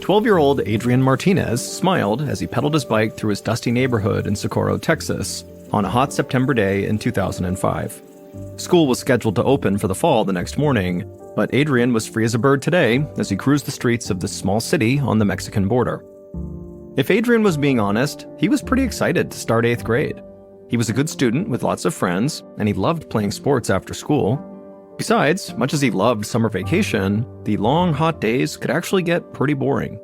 12-year-old Adrian Martinez smiled as he pedaled his bike through his dusty neighborhood in Socorro, Texas, on a hot September day in 2005. School was scheduled to open for the fall the next morning, but Adrian was free as a bird today as he cruised the streets of this small city on the Mexican border. If Adrian was being honest, he was pretty excited to start 8th grade. He was a good student with lots of friends, and he loved playing sports after school. Besides, much as he loved summer vacation, the long, hot days could actually get pretty boring.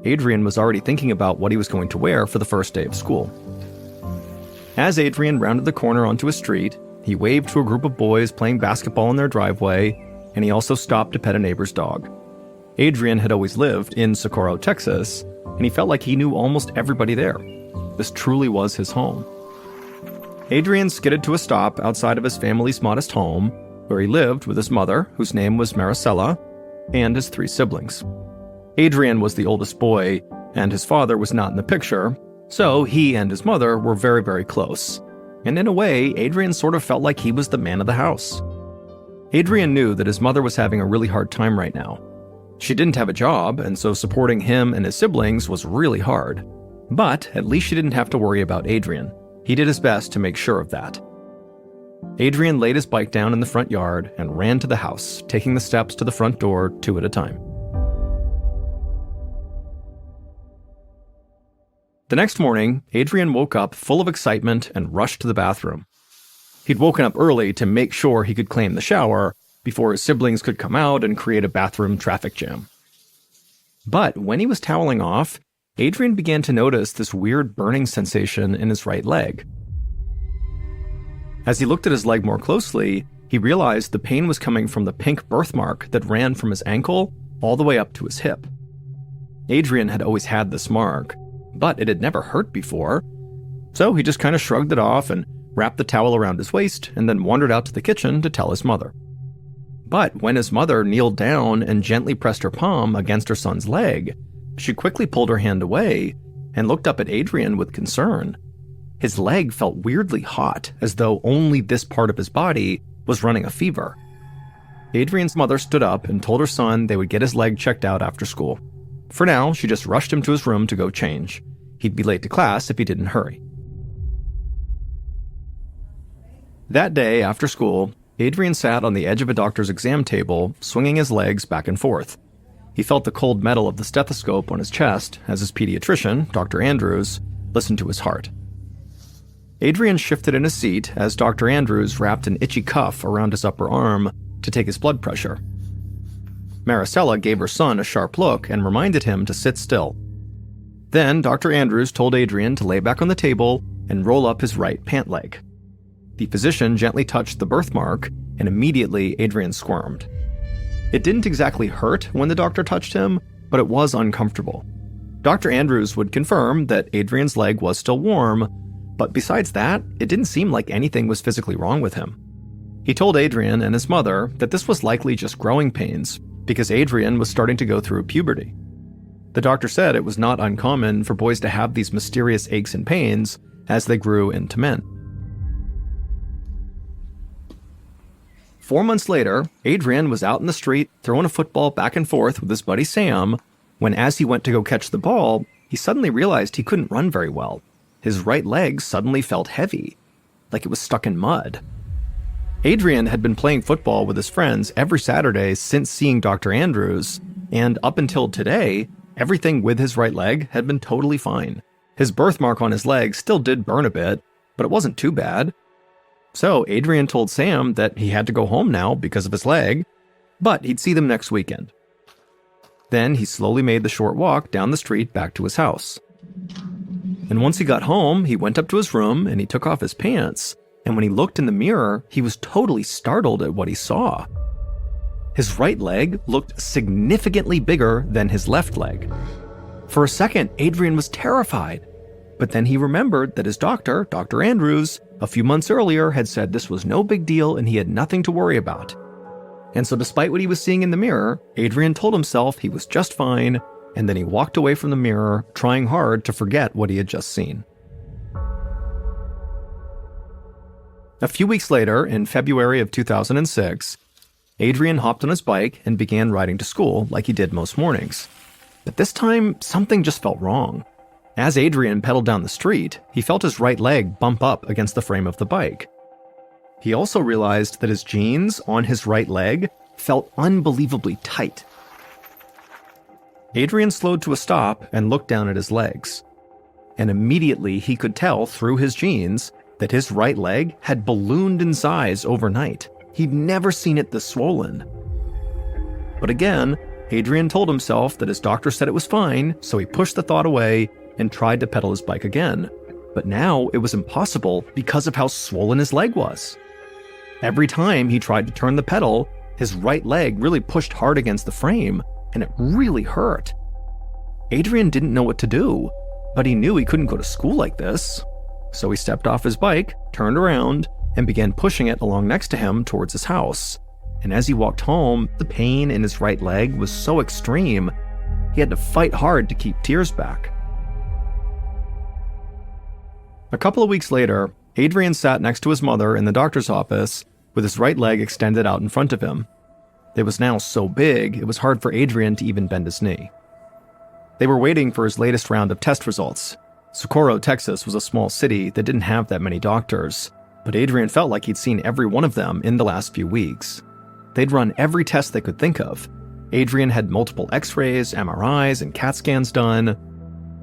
Adrian was already thinking about what he was going to wear for the first day of school. As Adrian rounded the corner onto a street, he waved to a group of boys playing basketball in their driveway, and he also stopped to pet a neighbor's dog. Adrian had always lived in Socorro, Texas, and he felt like he knew almost everybody there. This truly was his home. Adrian skidded to a stop outside of his family's modest home, where he lived with his mother, whose name was Maricela, and his 3 siblings. Adrian was the oldest boy, and his father was not in the picture, so he and his mother were very, very close. And in a way, Adrian sort of felt like he was the man of the house. Adrian knew that his mother was having a really hard time right now. She didn't have a job, and so supporting him and his siblings was really hard. But at least she didn't have to worry about Adrian. He did his best to make sure of that. Adrian laid his bike down in the front yard and ran to the house, taking the steps to the front door 2 at a time. The next morning, Adrian woke up full of excitement and rushed to the bathroom. He'd woken up early to make sure he could claim the shower before his siblings could come out and create a bathroom traffic jam. But when he was toweling off, Adrian began to notice this weird burning sensation in his right leg. As he looked at his leg more closely, he realized the pain was coming from the pink birthmark that ran from his ankle all the way up to his hip. Adrian had always had this mark, but it had never hurt before, so he just kind of shrugged it off and wrapped the towel around his waist and then wandered out to the kitchen to tell his mother. But when his mother kneeled down and gently pressed her palm against her son's leg, she quickly pulled her hand away and looked up at Adrian with concern. His leg felt weirdly hot, as though only this part of his body was running a fever. Adrian's mother stood up and told her son they would get his leg checked out after school. For now, she just rushed him to his room to go change. He'd be late to class if he didn't hurry. That day, after school, Adrian sat on the edge of a doctor's exam table, swinging his legs back and forth. He felt the cold metal of the stethoscope on his chest as his pediatrician, Dr. Andrews, listened to his heart. Adrian shifted in his seat as Dr. Andrews wrapped an itchy cuff around his upper arm to take his blood pressure. Maricela gave her son a sharp look and reminded him to sit still. Then Dr. Andrews told Adrian to lay back on the table and roll up his right pant leg. The physician gently touched the birthmark, and immediately Adrian squirmed. It didn't exactly hurt when the doctor touched him, but it was uncomfortable. Dr. Andrews would confirm that Adrian's leg was still warm, but besides that, it didn't seem like anything was physically wrong with him. He told Adrian and his mother that this was likely just growing pains, because Adrian was starting to go through puberty. The doctor said it was not uncommon for boys to have these mysterious aches and pains as they grew into men. 4 months later, Adrian was out in the street throwing a football back and forth with his buddy Sam, when as he went to go catch the ball, he suddenly realized he couldn't run very well. His right leg suddenly felt heavy, like it was stuck in mud. Adrian had been playing football with his friends every Saturday since seeing Dr. Andrews, and up until today, everything with his right leg had been totally fine. His birthmark on his leg still did burn a bit, but it wasn't too bad. So Adrian told Sam that he had to go home now because of his leg, but he'd see them next weekend. Then he slowly made the short walk down the street back to his house. And once he got home, he went up to his room and he took off his pants, and when he looked in the mirror, he was totally startled at what he saw. His right leg looked significantly bigger than his left leg. For a second, Adrian was terrified, but then he remembered that his doctor, Dr. Andrews, a few months earlier had said this was no big deal and he had nothing to worry about. And so despite what he was seeing in the mirror, Adrian told himself he was just fine, and then he walked away from the mirror, trying hard to forget what he had just seen. A few weeks later, in February of 2006, Adrian hopped on his bike and began riding to school like he did most mornings. But this time, something just felt wrong. As Adrian pedaled down the street, he felt his right leg bump up against the frame of the bike. He also realized that his jeans on his right leg felt unbelievably tight. Adrian slowed to a stop and looked down at his legs. And immediately he could tell through his jeans that his right leg had ballooned in size overnight. He'd never seen it this swollen. But again, Adrian told himself that his doctor said it was fine, so he pushed the thought away and tried to pedal his bike again. But now it was impossible because of how swollen his leg was. Every time he tried to turn the pedal, his right leg really pushed hard against the frame, and it really hurt. Adrian didn't know what to do, but he knew he couldn't go to school like this. So he stepped off his bike, turned around, and began pushing it along next to him towards his house. And as he walked home, the pain in his right leg was so extreme, he had to fight hard to keep tears back. A couple of weeks later, Adrian sat next to his mother in the doctor's office with his right leg extended out in front of him. It was now so big, it was hard for Adrian to even bend his knee. They were waiting for his latest round of test results. Socorro, Texas was a small city that didn't have that many doctors, but Adrian felt like he'd seen every one of them in the last few weeks. They'd run every test they could think of. Adrian had multiple x-rays, MRIs, and CAT scans done.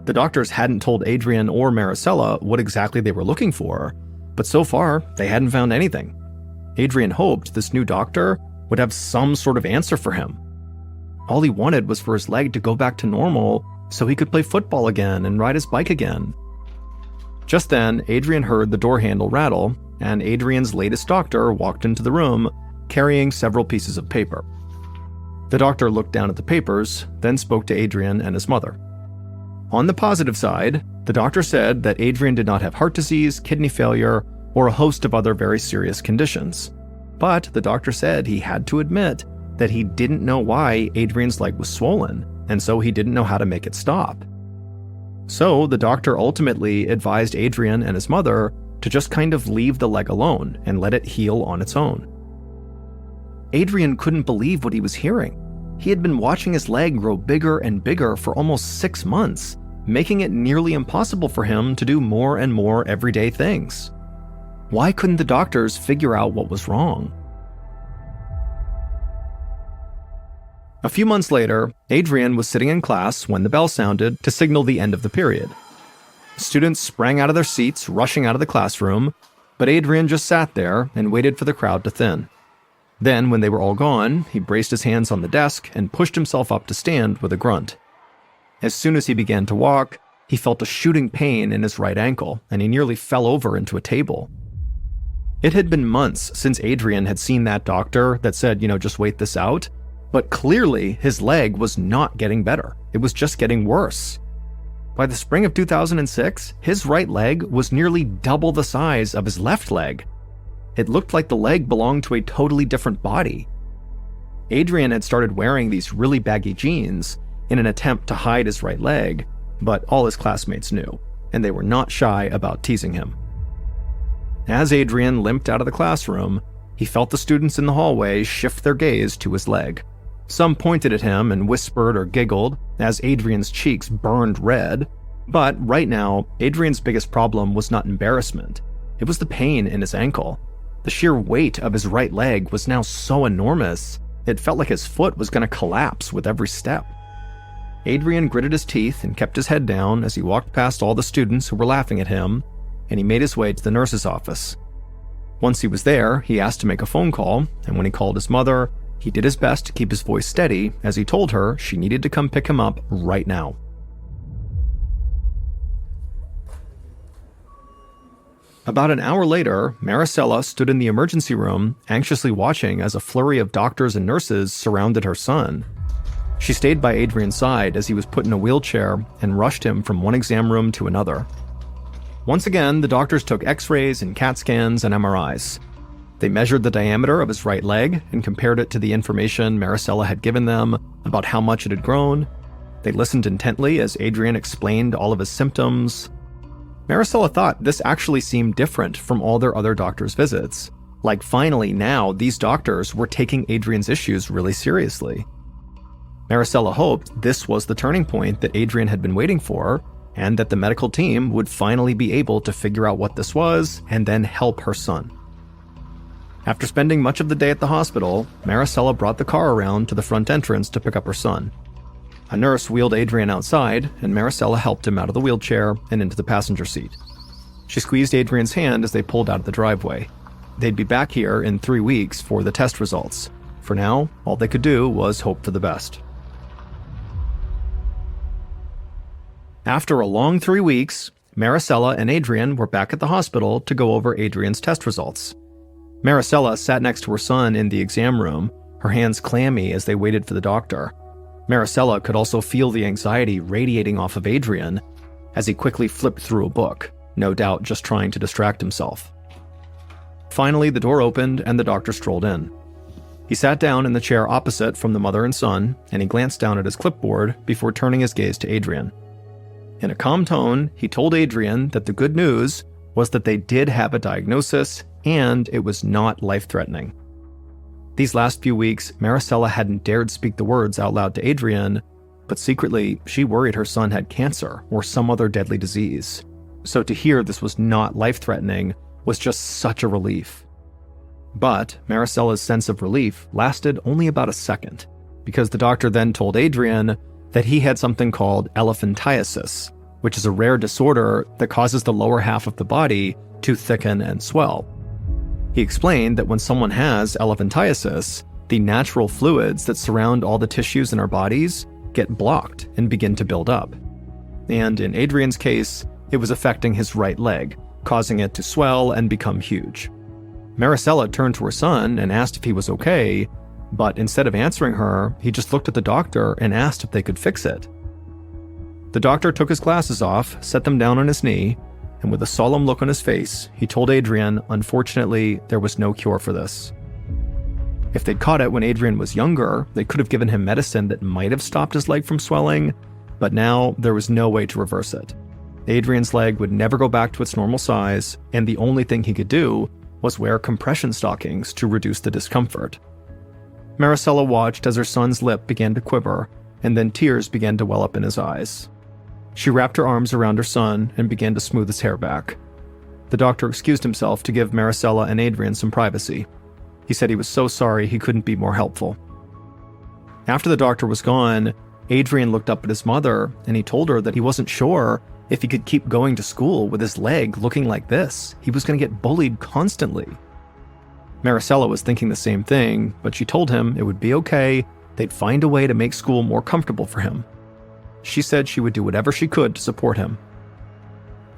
The doctors hadn't told Adrian or Maricela what exactly they were looking for, but so far, they hadn't found anything. Adrian hoped this new doctor would have some sort of answer for him. All he wanted was for his leg to go back to normal so he could play football again and ride his bike again. Just then, Adrian heard the door handle rattle, and Adrian's latest doctor walked into the room carrying several pieces of paper. The doctor looked down at the papers, then spoke to Adrian and his mother. On the positive side, the doctor said that Adrian did not have heart disease, kidney failure, or a host of other very serious conditions. But the doctor said he had to admit that he didn't know why Adrian's leg was swollen, and so he didn't know how to make it stop. So the doctor ultimately advised Adrian and his mother to just kind of leave the leg alone and let it heal on its own. Adrian couldn't believe what he was hearing. He had been watching his leg grow bigger and bigger for almost 6 months, making it nearly impossible for him to do more and more everyday things. Why couldn't the doctors figure out what was wrong? A few months later, Adrian was sitting in class when the bell sounded to signal the end of the period. Students sprang out of their seats, rushing out of the classroom, but Adrian just sat there and waited for the crowd to thin. Then, when they were all gone, he braced his hands on the desk and pushed himself up to stand with a grunt. As soon as he began to walk, he felt a shooting pain in his right ankle, and he nearly fell over into a table. It had been months since Adrian had seen that doctor that said, just wait this out, but clearly his leg was not getting better. It was just getting worse. By the spring of 2006, his right leg was nearly double the size of his left leg. It looked like the leg belonged to a totally different body. Adrian had started wearing these really baggy jeans in an attempt to hide his right leg, but all his classmates knew, and they were not shy about teasing him. As Adrian limped out of the classroom, he felt the students in the hallway shift their gaze to his leg. Some pointed at him and whispered or giggled as Adrian's cheeks burned red, but right now, Adrian's biggest problem was not embarrassment. It was the pain in his ankle. The sheer weight of his right leg was now so enormous, it felt like his foot was going to collapse with every step. Adrian gritted his teeth and kept his head down as he walked past all the students who were laughing at him, and he made his way to the nurse's office. Once he was there, he asked to make a phone call, and when he called his mother, he did his best to keep his voice steady as he told her she needed to come pick him up right now. About an hour later, Maricela stood in the emergency room, anxiously watching as a flurry of doctors and nurses surrounded her son. She stayed by Adrian's side as he was put in a wheelchair and rushed him from one exam room to another. Once again, the doctors took x-rays and CAT scans and MRIs. They measured the diameter of his right leg and compared it to the information Maricela had given them about how much it had grown. They listened intently as Adrian explained all of his symptoms. Maricela thought this actually seemed different from all their other doctors' visits. Like finally now, these doctors were taking Adrian's issues really seriously. Maricela hoped this was the turning point that Adrian had been waiting for, and that the medical team would finally be able to figure out what this was and then help her son. After spending much of the day at the hospital, Maricela brought the car around to the front entrance to pick up her son. A nurse wheeled Adrian outside, and Maricela helped him out of the wheelchair and into the passenger seat. She squeezed Adrian's hand as they pulled out of the driveway. They'd be back here in 3 weeks for the test results. For now, all they could do was hope for the best. After a long 3 weeks, Maricela and Adrian were back at the hospital to go over Adrian's test results. Maricela sat next to her son in the exam room, her hands clammy as they waited for the doctor. Maricela could also feel the anxiety radiating off of Adrian as he quickly flipped through a book, no doubt just trying to distract himself. Finally, the door opened and the doctor strolled in. He sat down in the chair opposite from the mother and son, and he glanced down at his clipboard before turning his gaze to Adrian. In a calm tone, he told Adrian that the good news was that they did have a diagnosis and it was not life-threatening. These last few weeks, Maricela hadn't dared speak the words out loud to Adrian, but secretly, she worried her son had cancer or some other deadly disease. So to hear this was not life-threatening was just such a relief. But Maricela's sense of relief lasted only about a second, because the doctor then told Adrian that he had something called elephantiasis, which is a rare disorder that causes the lower half of the body to thicken and swell. He explained that when someone has elephantiasis, the natural fluids that surround all the tissues in our bodies get blocked and begin to build up. And in Adrian's case, it was affecting his right leg, causing it to swell and become huge. Maricela turned to her son and asked if he was okay, but instead of answering her, he just looked at the doctor and asked if they could fix it. The doctor took his glasses off, set them down on his knee, and with a solemn look on his face, he told Adrian, unfortunately, there was no cure for this. If they'd caught it when Adrian was younger, they could have given him medicine that might have stopped his leg from swelling, but now there was no way to reverse it. Adrian's leg would never go back to its normal size, and the only thing he could do was wear compression stockings to reduce the discomfort. Maricela watched as her son's lip began to quiver, and then tears began to well up in his eyes. She wrapped her arms around her son and began to smooth his hair back. The doctor excused himself to give Maricela and Adrian some privacy. He said he was so sorry he couldn't be more helpful. After the doctor was gone, Adrian looked up at his mother and he told her that he wasn't sure if he could keep going to school with his leg looking like this. He was going to get bullied constantly. Maricela was thinking the same thing, but she told him it would be okay, they'd find a way to make school more comfortable for him. She said she would do whatever she could to support him.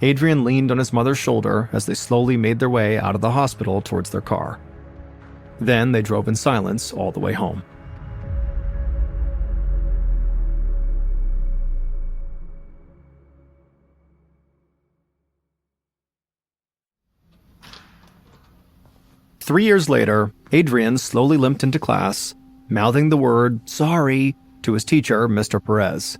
Adrian leaned on his mother's shoulder as they slowly made their way out of the hospital towards their car. Then they drove in silence all the way home. Three years later, Adrian slowly limped into class, mouthing the word "sorry" to his teacher, Mr. Perez.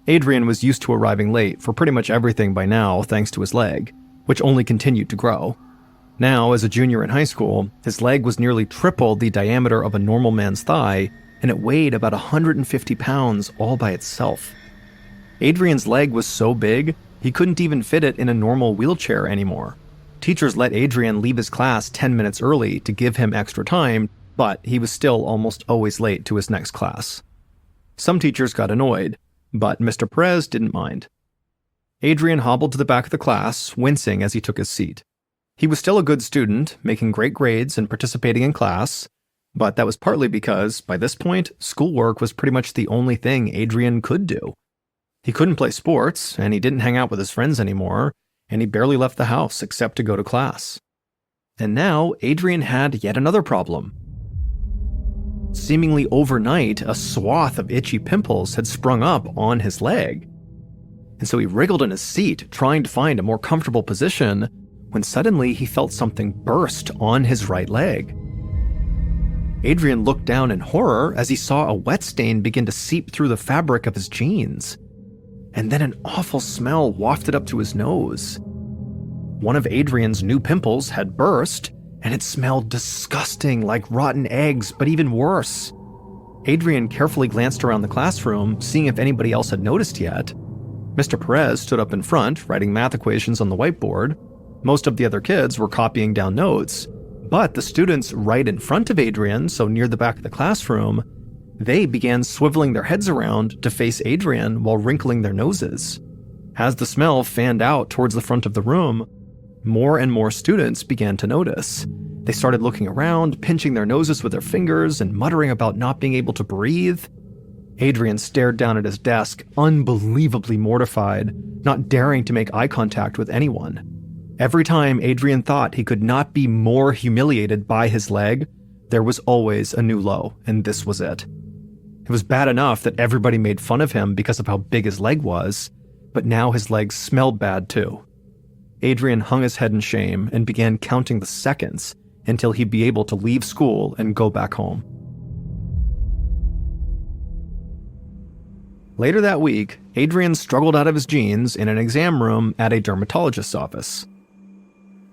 Adrian was used to arriving late for pretty much everything by now thanks to his leg, which only continued to grow. Now, as a junior in high school, his leg was nearly triple the diameter of a normal man's thigh, and it weighed about 150 pounds all by itself. Adrian's leg was so big, he couldn't even fit it in a normal wheelchair anymore. Teachers let Adrian leave his class 10 minutes early to give him extra time, but he was still almost always late to his next class. Some teachers got annoyed, but Mr. Perez didn't mind. Adrian hobbled to the back of the class, wincing as he took his seat. He was still a good student, making great grades and participating in class, but that was partly because, by this point, schoolwork was pretty much the only thing Adrian could do. He couldn't play sports, and he didn't hang out with his friends anymore, and he barely left the house except to go to class. And now, Adrian had yet another problem. Seemingly overnight, a swath of itchy pimples had sprung up on his leg. And so he wriggled in his seat, trying to find a more comfortable position, when suddenly he felt something burst on his right leg. Adrian looked down in horror as he saw a wet stain begin to seep through the fabric of his jeans. And then an awful smell wafted up to his nose. One of Adrian's new pimples had burst, and it smelled disgusting like rotten eggs, but even worse. Adrian carefully glanced around the classroom, seeing if anybody else had noticed yet. Mr. Perez stood up in front, writing math equations on the whiteboard. Most of the other kids were copying down notes, but the students right in front of Adrian, so near the back of the classroom, they began swiveling their heads around to face Adrian while wrinkling their noses. As the smell fanned out towards the front of the room, more and more students began to notice. They started looking around, pinching their noses with their fingers and muttering about not being able to breathe. Adrian stared down at his desk, unbelievably mortified, not daring to make eye contact with anyone. Every time Adrian thought he could not be more humiliated by his leg, there was always a new low, and this was it. It was bad enough that everybody made fun of him because of how big his leg was, but now his legs smelled bad too. Adrian hung his head in shame and began counting the seconds until he'd be able to leave school and go back home. Later that week, Adrian struggled out of his jeans in an exam room at a dermatologist's office.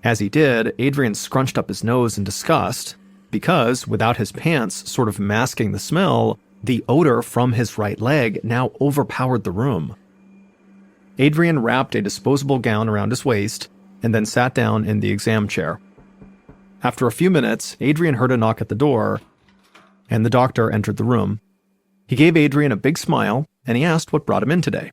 As he did, Adrian scrunched up his nose in disgust because, without his pants sort of masking the smell, the odor from his right leg now overpowered the room. Adrian wrapped a disposable gown around his waist and then sat down in the exam chair. After a few minutes, Adrian heard a knock at the door, and the doctor entered the room. He gave Adrian a big smile, and he asked what brought him in today.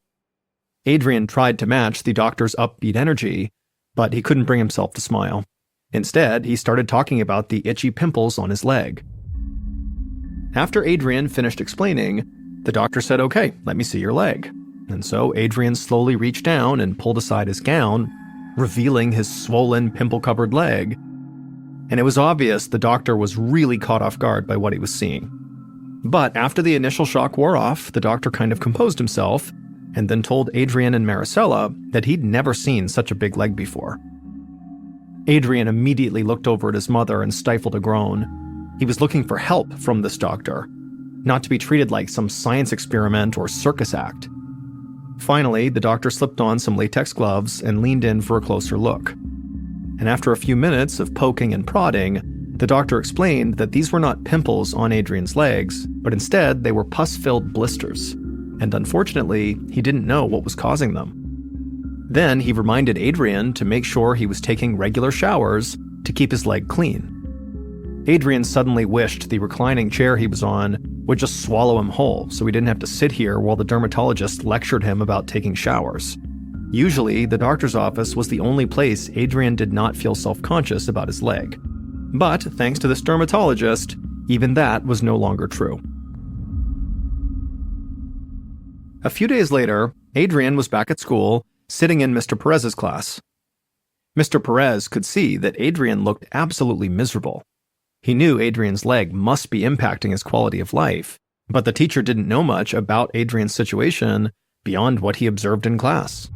Adrian tried to match the doctor's upbeat energy, but he couldn't bring himself to smile. Instead, he started talking about the itchy pimples on his leg. After Adrian finished explaining, the doctor said, "Okay, let me see your leg." And so Adrian slowly reached down and pulled aside his gown, revealing his swollen, pimple-covered leg. And it was obvious the doctor was really caught off guard by what he was seeing. But after the initial shock wore off, the doctor kind of composed himself and then told Adrian and Maricela that he'd never seen such a big leg before. Adrian immediately looked over at his mother and stifled a groan. He was looking for help from this doctor, not to be treated like some science experiment or circus act. Finally, the doctor slipped on some latex gloves and leaned in for a closer look. And after a few minutes of poking and prodding, the doctor explained that these were not pimples on Adrian's legs, but instead they were pus-filled blisters. And unfortunately, he didn't know what was causing them. Then he reminded Adrian to make sure he was taking regular showers to keep his leg clean. Adrian suddenly wished the reclining chair he was on would just swallow him whole, so he didn't have to sit here while the dermatologist lectured him about taking showers. Usually, the doctor's office was the only place Adrian did not feel self-conscious about his leg. But thanks to this dermatologist, even that was no longer true. A few days later, Adrian was back at school, sitting in Mr. Perez's class. Mr. Perez could see that Adrian looked absolutely miserable. He knew Adrian's leg must be impacting his quality of life, but the teacher didn't know much about Adrian's situation beyond what he observed in class.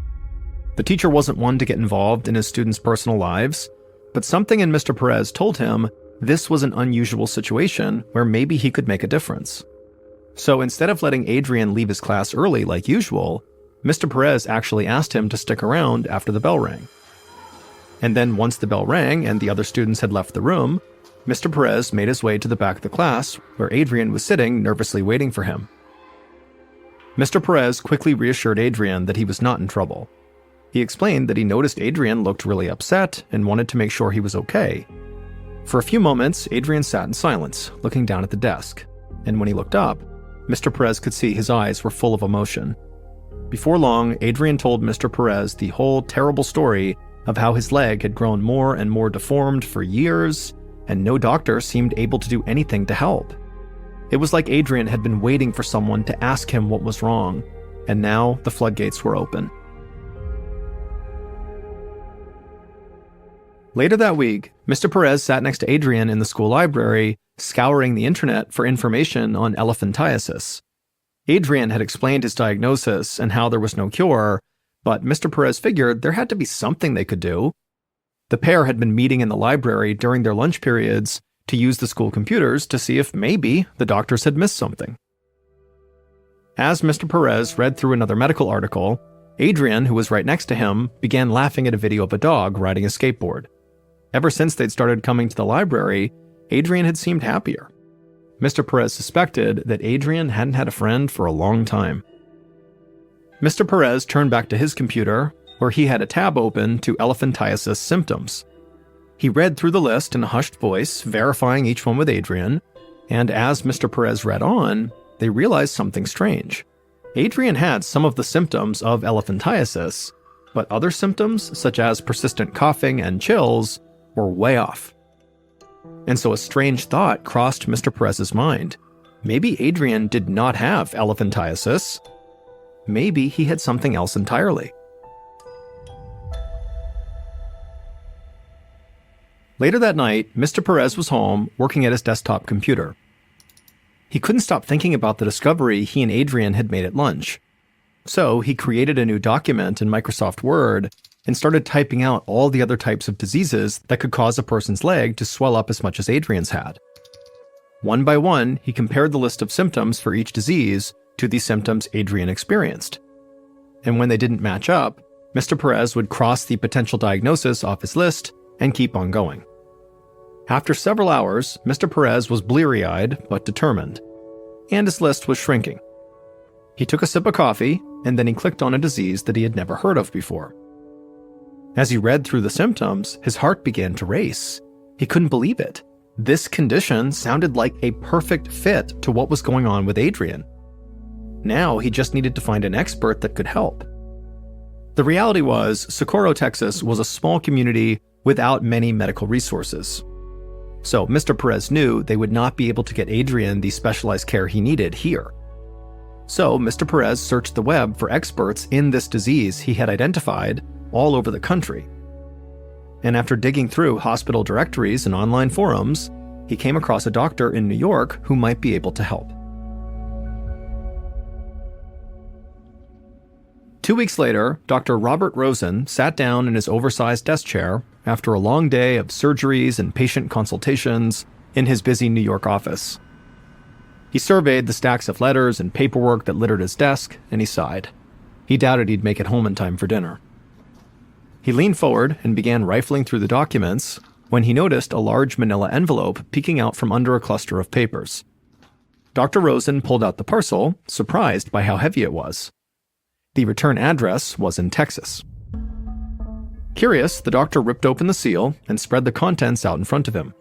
The teacher wasn't one to get involved in his students' personal lives, but something in Mr. Perez told him this was an unusual situation where maybe he could make a difference. So instead of letting Adrian leave his class early like usual, Mr. Perez actually asked him to stick around after the bell rang. And then once the bell rang and the other students had left the room, Mr. Perez made his way to the back of the class, where Adrian was sitting nervously waiting for him. Mr. Perez quickly reassured Adrian that he was not in trouble. He explained that he noticed Adrian looked really upset and wanted to make sure he was okay. For a few moments, Adrian sat in silence, looking down at the desk, and when he looked up, Mr. Perez could see his eyes were full of emotion. Before long, Adrian told Mr. Perez the whole terrible story of how his leg had grown more and more deformed for years, and no doctor seemed able to do anything to help. It was like Adrian had been waiting for someone to ask him what was wrong, and now the floodgates were open. Later that week, Mr. Perez sat next to Adrian in the school library, scouring the internet for information on elephantiasis. Adrian had explained his diagnosis and how there was no cure, but Mr. Perez figured there had to be something they could do. The pair had been meeting in the library during their lunch periods to use the school computers to see if maybe the doctors had missed something. As Mr. Perez read through another medical article, Adrian, who was right next to him, began laughing at a video of a dog riding a skateboard. Ever since they'd started coming to the library, Adrian had seemed happier. Mr. Perez suspected that Adrian hadn't had a friend for a long time. Mr. Perez turned back to his computer, where he had a tab open to elephantiasis symptoms. He read through the list in a hushed voice, verifying each one with Adrian, and as Mr. Perez read on, they realized something strange. Adrian had some of the symptoms of elephantiasis, but other symptoms, such as persistent coughing and chills, were way off. And so a strange thought crossed Mr. Perez's mind. Maybe Adrian did not have elephantiasis. Maybe he had something else entirely. Later that night, Mr. Perez was home, working at his desktop computer. He couldn't stop thinking about the discovery he and Adrian had made at lunch. So he created a new document in Microsoft Word and started typing out all the other types of diseases that could cause a person's leg to swell up as much as Adrian's had. One by one, he compared the list of symptoms for each disease to the symptoms Adrian experienced. And when they didn't match up, Mr. Perez would cross the potential diagnosis off his list and keep on going. After several hours, Mr. Perez was bleary-eyed but determined, and his list was shrinking. He took a sip of coffee, and then he clicked on a disease that he had never heard of before. As he read through the symptoms, his heart began to race. He couldn't believe it. This condition sounded like a perfect fit to what was going on with Adrian. Now he just needed to find an expert that could help. The reality was, Socorro, Texas was a small community without many medical resources. So Mr. Perez knew they would not be able to get Adrian the specialized care he needed here. So Mr. Perez searched the web for experts in this disease he had identified all over the country. And after digging through hospital directories and online forums, he came across a doctor in New York who might be able to help. 2 weeks later, Dr. Robert Rosen sat down in his oversized desk chair after a long day of surgeries and patient consultations in his busy New York office. He surveyed the stacks of letters and paperwork that littered his desk, and he sighed. He doubted he'd make it home in time for dinner. He leaned forward and began rifling through the documents when he noticed a large manila envelope peeking out from under a cluster of papers. Dr. Rosen pulled out the parcel, surprised by how heavy it was. The return address was in Texas. Curious, the doctor ripped open the seal and spread the contents out in front of him.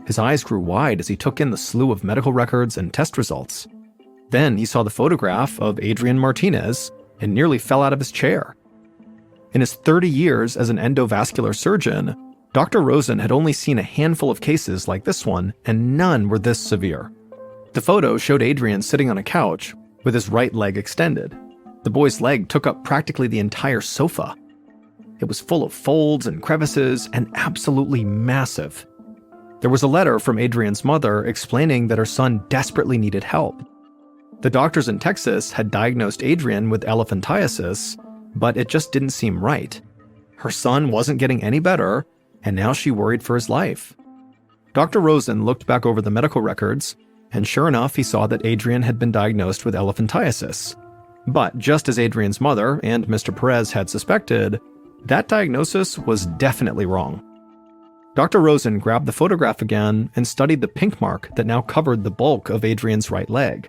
His eyes grew wide as he took in the slew of medical records and test results. Then he saw the photograph of Adrian Martinez and nearly fell out of his chair. In his 30 years as an endovascular surgeon, Dr. Rosen had only seen a handful of cases like this one, and none were this severe. The photo showed Adrian sitting on a couch with his right leg extended. The boy's leg took up practically the entire sofa. It was full of folds and crevices and absolutely massive. There was a letter from Adrian's mother explaining that her son desperately needed help. The doctors in Texas had diagnosed Adrian with elephantiasis, but it just didn't seem right. Her son wasn't getting any better, and now she worried for his life. Dr. Rosen looked back over the medical records, and sure enough, he saw that Adrian had been diagnosed with elephantiasis. But just as Adrian's mother and Mr. Perez had suspected, that diagnosis was definitely wrong. Dr. Rosen grabbed the photograph again and studied the pink mark that now covered the bulk of Adrian's right leg.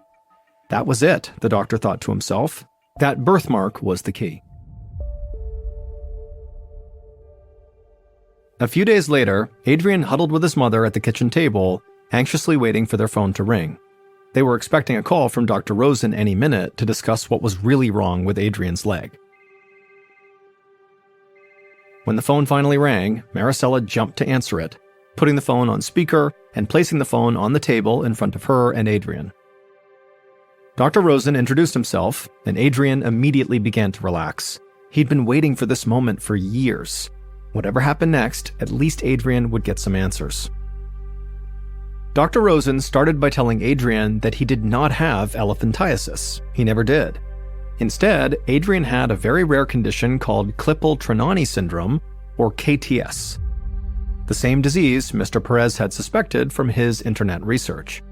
That was it, the doctor thought to himself. That birthmark was the key. A few days later, Adrian huddled with his mother at the kitchen table, anxiously waiting for their phone to ring. They were expecting a call from Dr. Rosen any minute to discuss what was really wrong with Adrian's leg. When the phone finally rang, Maricela jumped to answer it, putting the phone on speaker and placing the phone on the table in front of her and Adrian. Dr. Rosen introduced himself, and Adrian immediately began to relax. He'd been waiting for this moment for years. Whatever happened next, at least Adrian would get some answers. Dr. Rosen started by telling Adrian that he did not have elephantiasis. He never did. Instead, Adrian had a very rare condition called Klippel-Trenaunay syndrome, or KTS. The same disease Mr. Perez had suspected from his internet research.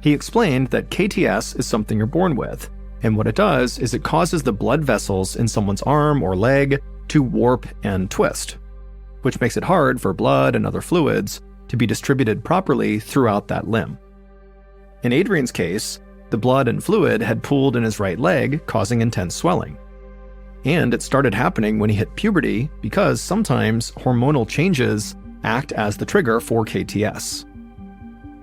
He explained that KTS is something you're born with, and what it does is it causes the blood vessels in someone's arm or leg to warp and twist, which makes it hard for blood and other fluids to be distributed properly throughout that limb. In Adrian's case, the blood and fluid had pooled in his right leg, causing intense swelling. And it started happening when he hit puberty because sometimes hormonal changes act as the trigger for KTS.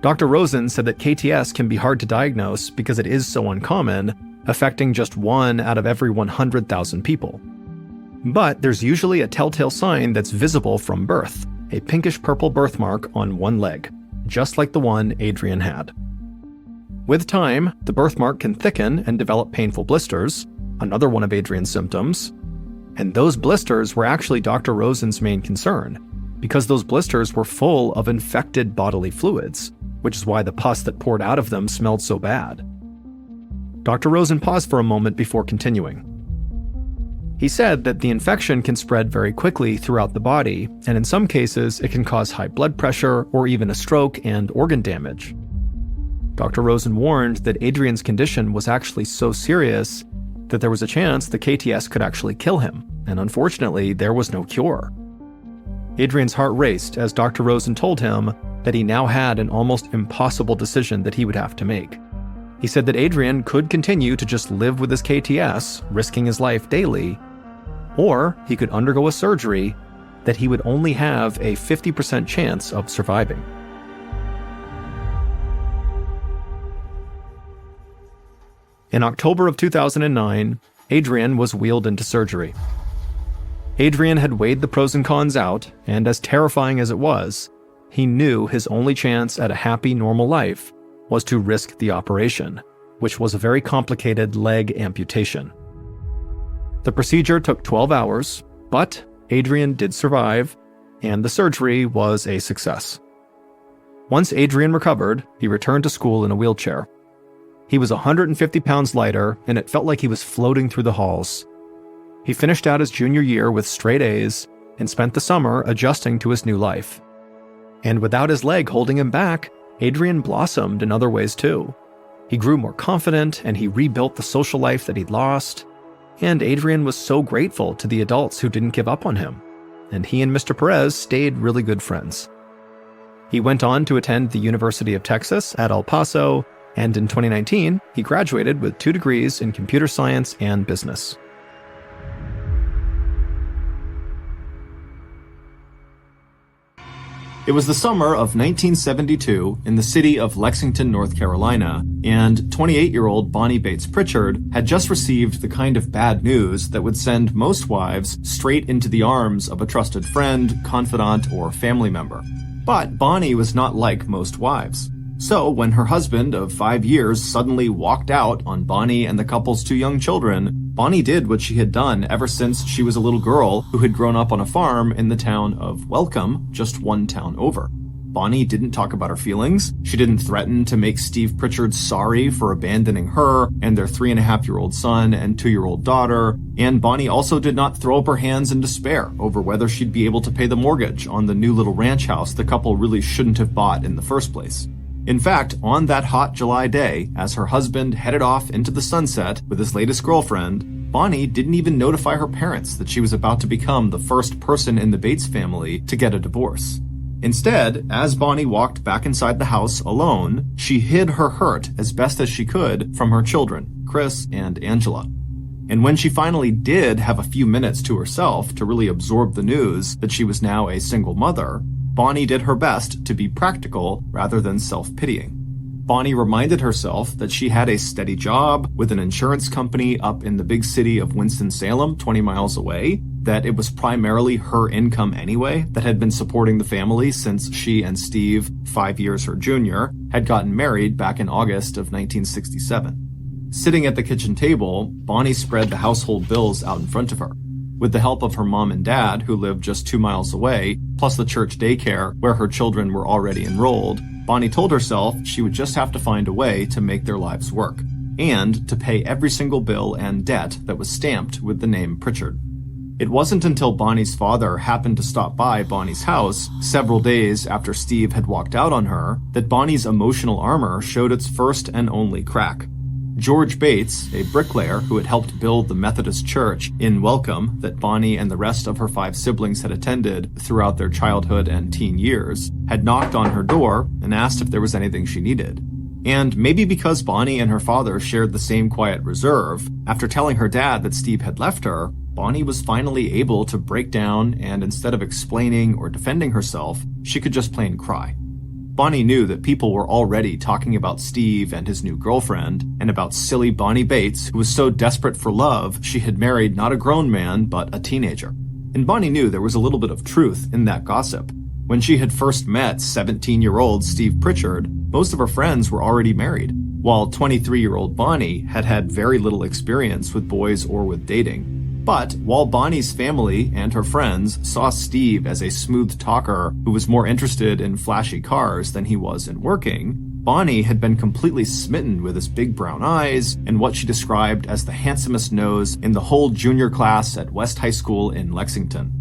Dr. Rosen said that KTS can be hard to diagnose because it is so uncommon, affecting just 1 out of every 100,000 people. But there's usually a telltale sign that's visible from birth, a pinkish-purple birthmark on one leg, just like the one Adrian had. With time, the birthmark can thicken and develop painful blisters, another one of Adrian's symptoms, and those blisters were actually Dr. Rosen's main concern, because those blisters were full of infected bodily fluids, which is why the pus that poured out of them smelled so bad. Dr. Rosen paused for a moment before continuing. He said that the infection can spread very quickly throughout the body, and in some cases it can cause high blood pressure or even a stroke and organ damage. Dr. Rosen warned that Adrian's condition was actually so serious that there was a chance the KTS could actually kill him, and unfortunately, there was no cure. Adrian's heart raced as Dr. Rosen told him that he now had an almost impossible decision that he would have to make. He said that Adrian could continue to just live with his KTS, risking his life daily, or he could undergo a surgery that he would only have a 50% chance of surviving. In October of 2009, Adrian was wheeled into surgery. Adrian had weighed the pros and cons out, and as terrifying as it was, he knew his only chance at a happy, normal life was to risk the operation, which was a very complicated leg amputation. The procedure took 12 hours, but Adrian did survive, and the surgery was a success. Once Adrian recovered, he returned to school in a wheelchair. He was 150 pounds lighter, and it felt like he was floating through the halls. He finished out his junior year with straight A's and spent the summer adjusting to his new life. And without his leg holding him back, Adrian blossomed in other ways too. He grew more confident, and he rebuilt the social life that he'd lost. And Adrian was so grateful to the adults who didn't give up on him. And he and Mr. Perez stayed really good friends. He went on to attend the University of Texas at El Paso, and in 2019, he graduated with 2 degrees in computer science and business. It was the summer of 1972 in the city of Lexington, North Carolina, and 28-year-old Bonnie Bates Pritchard had just received the kind of bad news that would send most wives straight into the arms of a trusted friend, confidant, or family member. But Bonnie was not like most wives. So when her husband of 5 years suddenly walked out on Bonnie and the couple's 2 young children, Bonnie did what she had done ever since she was a little girl who had grown up on a farm in the town of Welcome, just 1 town over. Bonnie didn't talk about her feelings. She didn't threaten to make Steve Pritchard sorry for abandoning her and their 3.5-year-old son and 2-year-old daughter. And Bonnie also did not throw up her hands in despair over whether she'd be able to pay the mortgage on the new little ranch house the couple really shouldn't have bought in the first place. In fact, on that hot July day, as her husband headed off into the sunset with his latest girlfriend, Bonnie didn't even notify her parents that she was about to become the first person in the Bates family to get a divorce. Instead, as Bonnie walked back inside the house alone, she hid her hurt as best as she could from her children, Chris and Angela. And when she finally did have a few minutes to herself to really absorb the news that she was now a single mother, Bonnie did her best to be practical rather than self-pitying. Bonnie reminded herself that she had a steady job with an insurance company up in the big city of Winston-Salem, 20 miles away, that it was primarily her income anyway that had been supporting the family since she and Steve, 5 years her junior, had gotten married back in August of 1967. Sitting at the kitchen table, Bonnie spread the household bills out in front of her. With the help of her mom and dad, who lived just 2 miles away, plus the church daycare where her children were already enrolled, Bonnie told herself she would just have to find a way to make their lives work, and to pay every single bill and debt that was stamped with the name Pritchard. It wasn't until Bonnie's father happened to stop by Bonnie's house several days after Steve had walked out on her that Bonnie's emotional armor showed its first and only crack. George Bates, a bricklayer who had helped build the Methodist church in Welcome that Bonnie and the rest of her 5 siblings had attended throughout their childhood and teen years, had knocked on her door and asked if there was anything she needed. And maybe because Bonnie and her father shared the same quiet reserve, after telling her dad that Steve had left her, Bonnie was finally able to break down, and instead of explaining or defending herself, she could just plain cry. Bonnie knew that people were already talking about Steve and his new girlfriend, and about silly Bonnie Bates, who was so desperate for love she had married not a grown man, but a teenager. And Bonnie knew there was a little bit of truth in that gossip. When she had first met 17-year-old Steve Pritchard, most of her friends were already married, while 23-year-old Bonnie had had very little experience with boys or with dating. But while Bonnie's family and her friends saw Steve as a smooth talker who was more interested in flashy cars than he was in working, Bonnie had been completely smitten with his big brown eyes and what she described as the handsomest nose in the whole junior class at West High School in Lexington.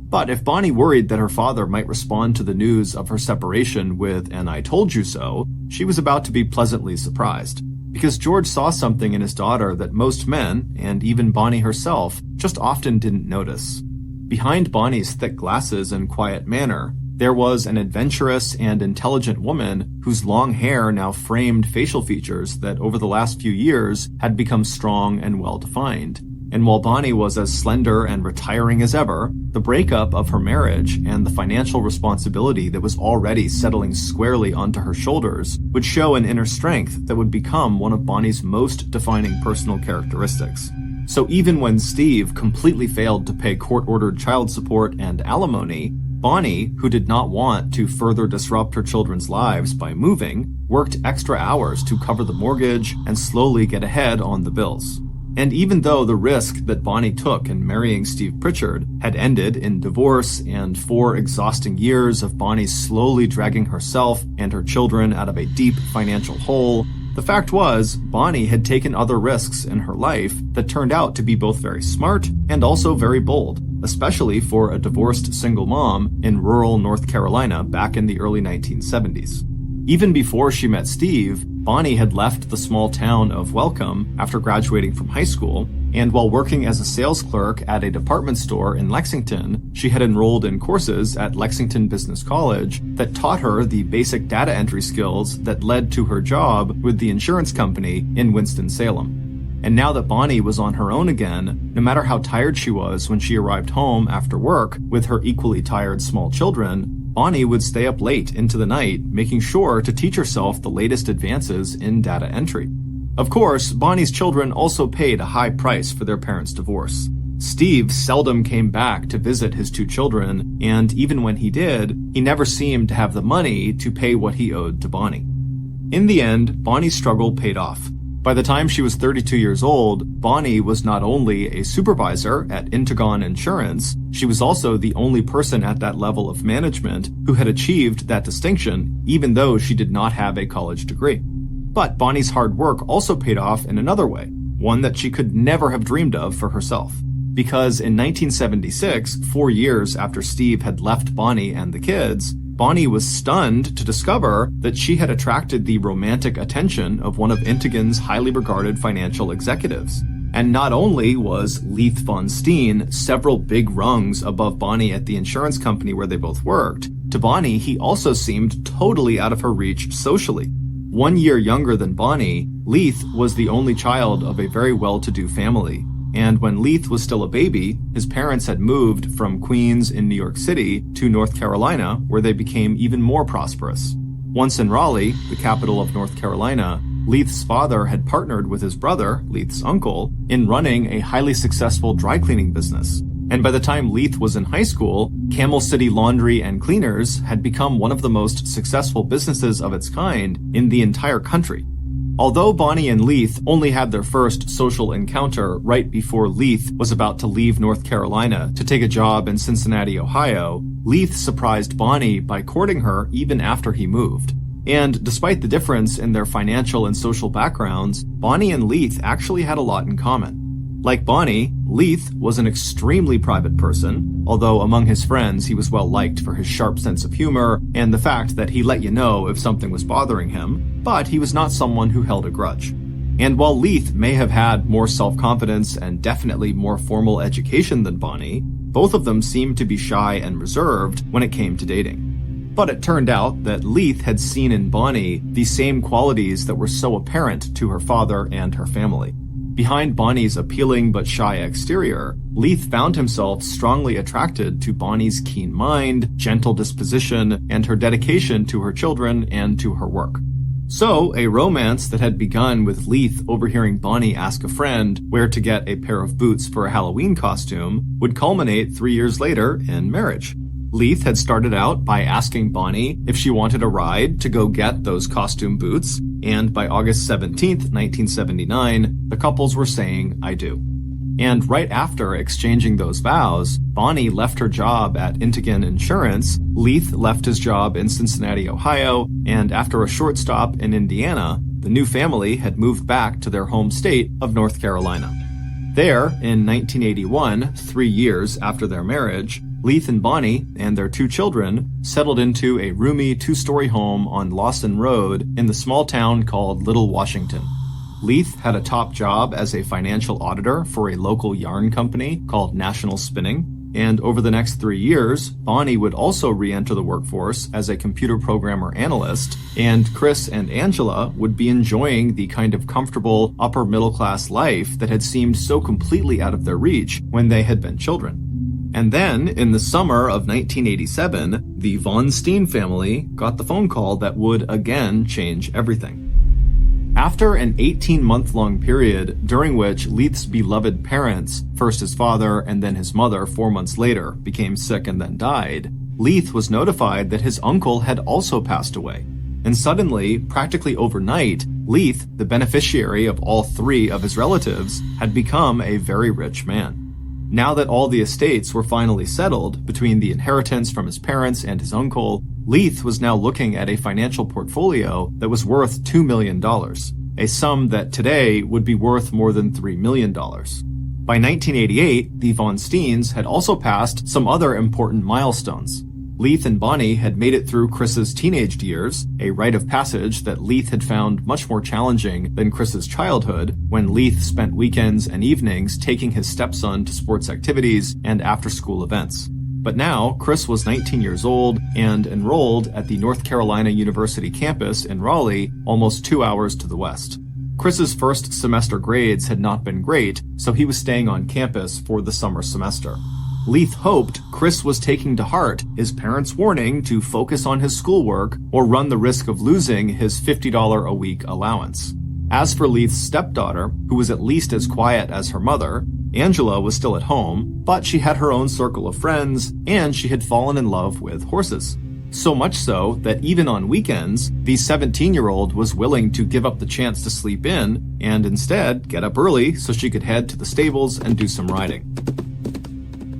But if Bonnie worried that her father might respond to the news of her separation with an "I told you so," she was about to be pleasantly surprised. Because George saw something in his daughter that most men, and even Bonnie herself, just often didn't notice. Behind Bonnie's thick glasses and quiet manner, there was an adventurous and intelligent woman whose long hair now framed facial features that over the last few years had become strong and well-defined. And while Bonnie was as slender and retiring as ever, the breakup of her marriage and the financial responsibility that was already settling squarely onto her shoulders would show an inner strength that would become one of Bonnie's most defining personal characteristics. So even when Steve completely failed to pay court-ordered child support and alimony, Bonnie, who did not want to further disrupt her children's lives by moving, worked extra hours to cover the mortgage and slowly get ahead on the bills. And even though the risk that Bonnie took in marrying Steve Pritchard had ended in divorce and 4 exhausting years of Bonnie slowly dragging herself and her children out of a deep financial hole, the fact was, Bonnie had taken other risks in her life that turned out to be both very smart and also very bold, especially for a divorced single mom in rural North Carolina back in the early 1970s. Even before she met Steve, Bonnie had left the small town of Welcome after graduating from high school, and while working as a sales clerk at a department store in Lexington, she had enrolled in courses at Lexington Business College that taught her the basic data entry skills that led to her job with the insurance company in Winston-Salem. And now that Bonnie was on her own again, no matter how tired she was when she arrived home after work with her equally tired small children, Bonnie would stay up late into the night, making sure to teach herself the latest advances in data entry. Of course, Bonnie's children also paid a high price for their parents' divorce. Steve seldom came back to visit his 2 children, and even when he did, he never seemed to have the money to pay what he owed to Bonnie. In the end, Bonnie's struggle paid off. By the time she was 32 years old, Bonnie was not only a supervisor at Intagon Insurance, she was also the only person at that level of management who had achieved that distinction, even though she did not have a college degree. But Bonnie's hard work also paid off in another way, one that she could never have dreamed of for herself. Because in 1976, 4 years after Steve had left Bonnie and the kids, Bonnie was stunned to discover that she had attracted the romantic attention of one of Intagon's highly regarded financial executives. And not only was Leith Von Steen several big rungs above Bonnie at the insurance company where they both worked, to Bonnie he also seemed totally out of her reach socially. 1 year younger than Bonnie, Leith was the only child of a very well-to-do family. And when Leith was still a baby, his parents had moved from Queens in New York City to North Carolina, where they became even more prosperous. Once in Raleigh, the capital of North Carolina, Leith's father had partnered with his brother, Leith's uncle, in running a highly successful dry cleaning business. And by the time Leith was in high school, Camel City Laundry and Cleaners had become one of the most successful businesses of its kind in the entire country. Although Bonnie and Leith only had their first social encounter right before Leith was about to leave North Carolina to take a job in Cincinnati, Ohio, Leith surprised Bonnie by courting her even after he moved. And despite the difference in their financial and social backgrounds, Bonnie and Leith actually had a lot in common. Like Bonnie, Leith was an extremely private person, although among his friends he was well liked for his sharp sense of humor and the fact that he let you know if something was bothering him, but he was not someone who held a grudge. And while Leith may have had more self-confidence and definitely more formal education than Bonnie, both of them seemed to be shy and reserved when it came to dating. But it turned out that Leith had seen in Bonnie the same qualities that were so apparent to her father and her family. Behind Bonnie's appealing but shy exterior, Leith found himself strongly attracted to Bonnie's keen mind, gentle disposition, and her dedication to her children and to her work. So, a romance that had begun with Leith overhearing Bonnie ask a friend where to get a pair of boots for a Halloween costume would culminate 3 years later in marriage. Leith had started out by asking Bonnie if she wanted a ride to go get those costume boots, and by August 17th, 1979, the couples were saying, "I do." And right after exchanging those vows, Bonnie left her job at Intigan Insurance, Leith left his job in Cincinnati, Ohio, and after a short stop in Indiana, the new family had moved back to their home state of North Carolina. There, in 1981, 3 years after their marriage, Leith and Bonnie and their 2 children settled into a roomy 2-story home on Lawson Road in the small town called Little Washington. Leith had a top job as a financial auditor for a local yarn company called National Spinning, and over the next 3 years, Bonnie would also re-enter the workforce as a computer programmer analyst, and Chris and Angela would be enjoying the kind of comfortable upper-middle-class life that had seemed so completely out of their reach when they had been children. And then, in the summer of 1987, the Von Steen family got the phone call that would again change everything. After an 18-month-long period during which Leith's beloved parents, first his father and then his mother 4 months later, became sick and then died, Leith was notified that his uncle had also passed away. And suddenly, practically overnight, Leith, the beneficiary of all 3 of his relatives, had become a very rich man. Now that all the estates were finally settled, between the inheritance from his parents and his uncle, Leith was now looking at a financial portfolio that was worth $2 million, a sum that today would be worth more than $3 million. By 1988, the Von Steens had also passed some other important milestones. Leith and Bonnie had made it through Chris's teenage years, a rite of passage that Leith had found much more challenging than Chris's childhood, when Leith spent weekends and evenings taking his stepson to sports activities and after-school events. But now, Chris was 19 years old and enrolled at the North Carolina University campus in Raleigh, almost 2 hours to the west. Chris's first semester grades had not been great, so he was staying on campus for the summer semester. Leith hoped Chris was taking to heart his parents' warning to focus on his schoolwork or run the risk of losing his $50 a week allowance. As for Leith's stepdaughter, who was at least as quiet as her mother, Angela was still at home, but she had her own circle of friends, and she had fallen in love with horses. So much so that even on weekends, the 17-year-old was willing to give up the chance to sleep in and instead get up early so she could head to the stables and do some riding.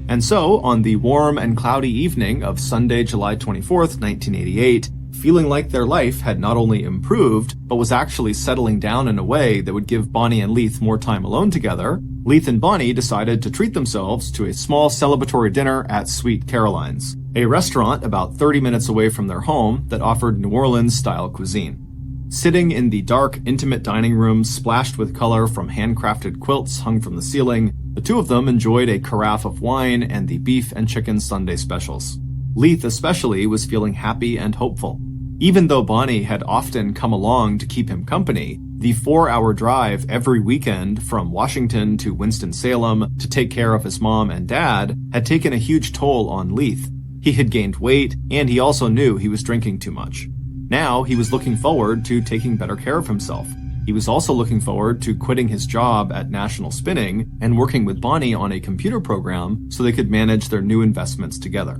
And so, on the warm and cloudy evening of Sunday, July 24th, 1988, feeling like their life had not only improved, but was actually settling down in a way that would give Bonnie and Leith more time alone together, Leith and Bonnie decided to treat themselves to a small celebratory dinner at Sweet Caroline's, a restaurant about 30 minutes away from their home that offered New Orleans-style cuisine. Sitting in the dark, intimate dining room splashed with color from handcrafted quilts hung from the ceiling, the 2 of them enjoyed a carafe of wine and the beef and chicken Sunday specials. Leith especially was feeling happy and hopeful. Even though Bonnie had often come along to keep him company, the 4-hour drive every weekend from Washington to Winston-Salem to take care of his mom and dad had taken a huge toll on Leith. He had gained weight, and he also knew he was drinking too much. Now he was looking forward to taking better care of himself. He was also looking forward to quitting his job at National Spinning and working with Bonnie on a computer program so they could manage their new investments together.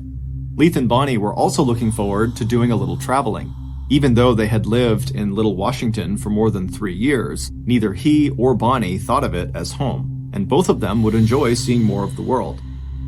Leith and Bonnie were also looking forward to doing a little traveling. Even though they had lived in Little Washington for more than 3 years, neither he or Bonnie thought of it as home, and both of them would enjoy seeing more of the world.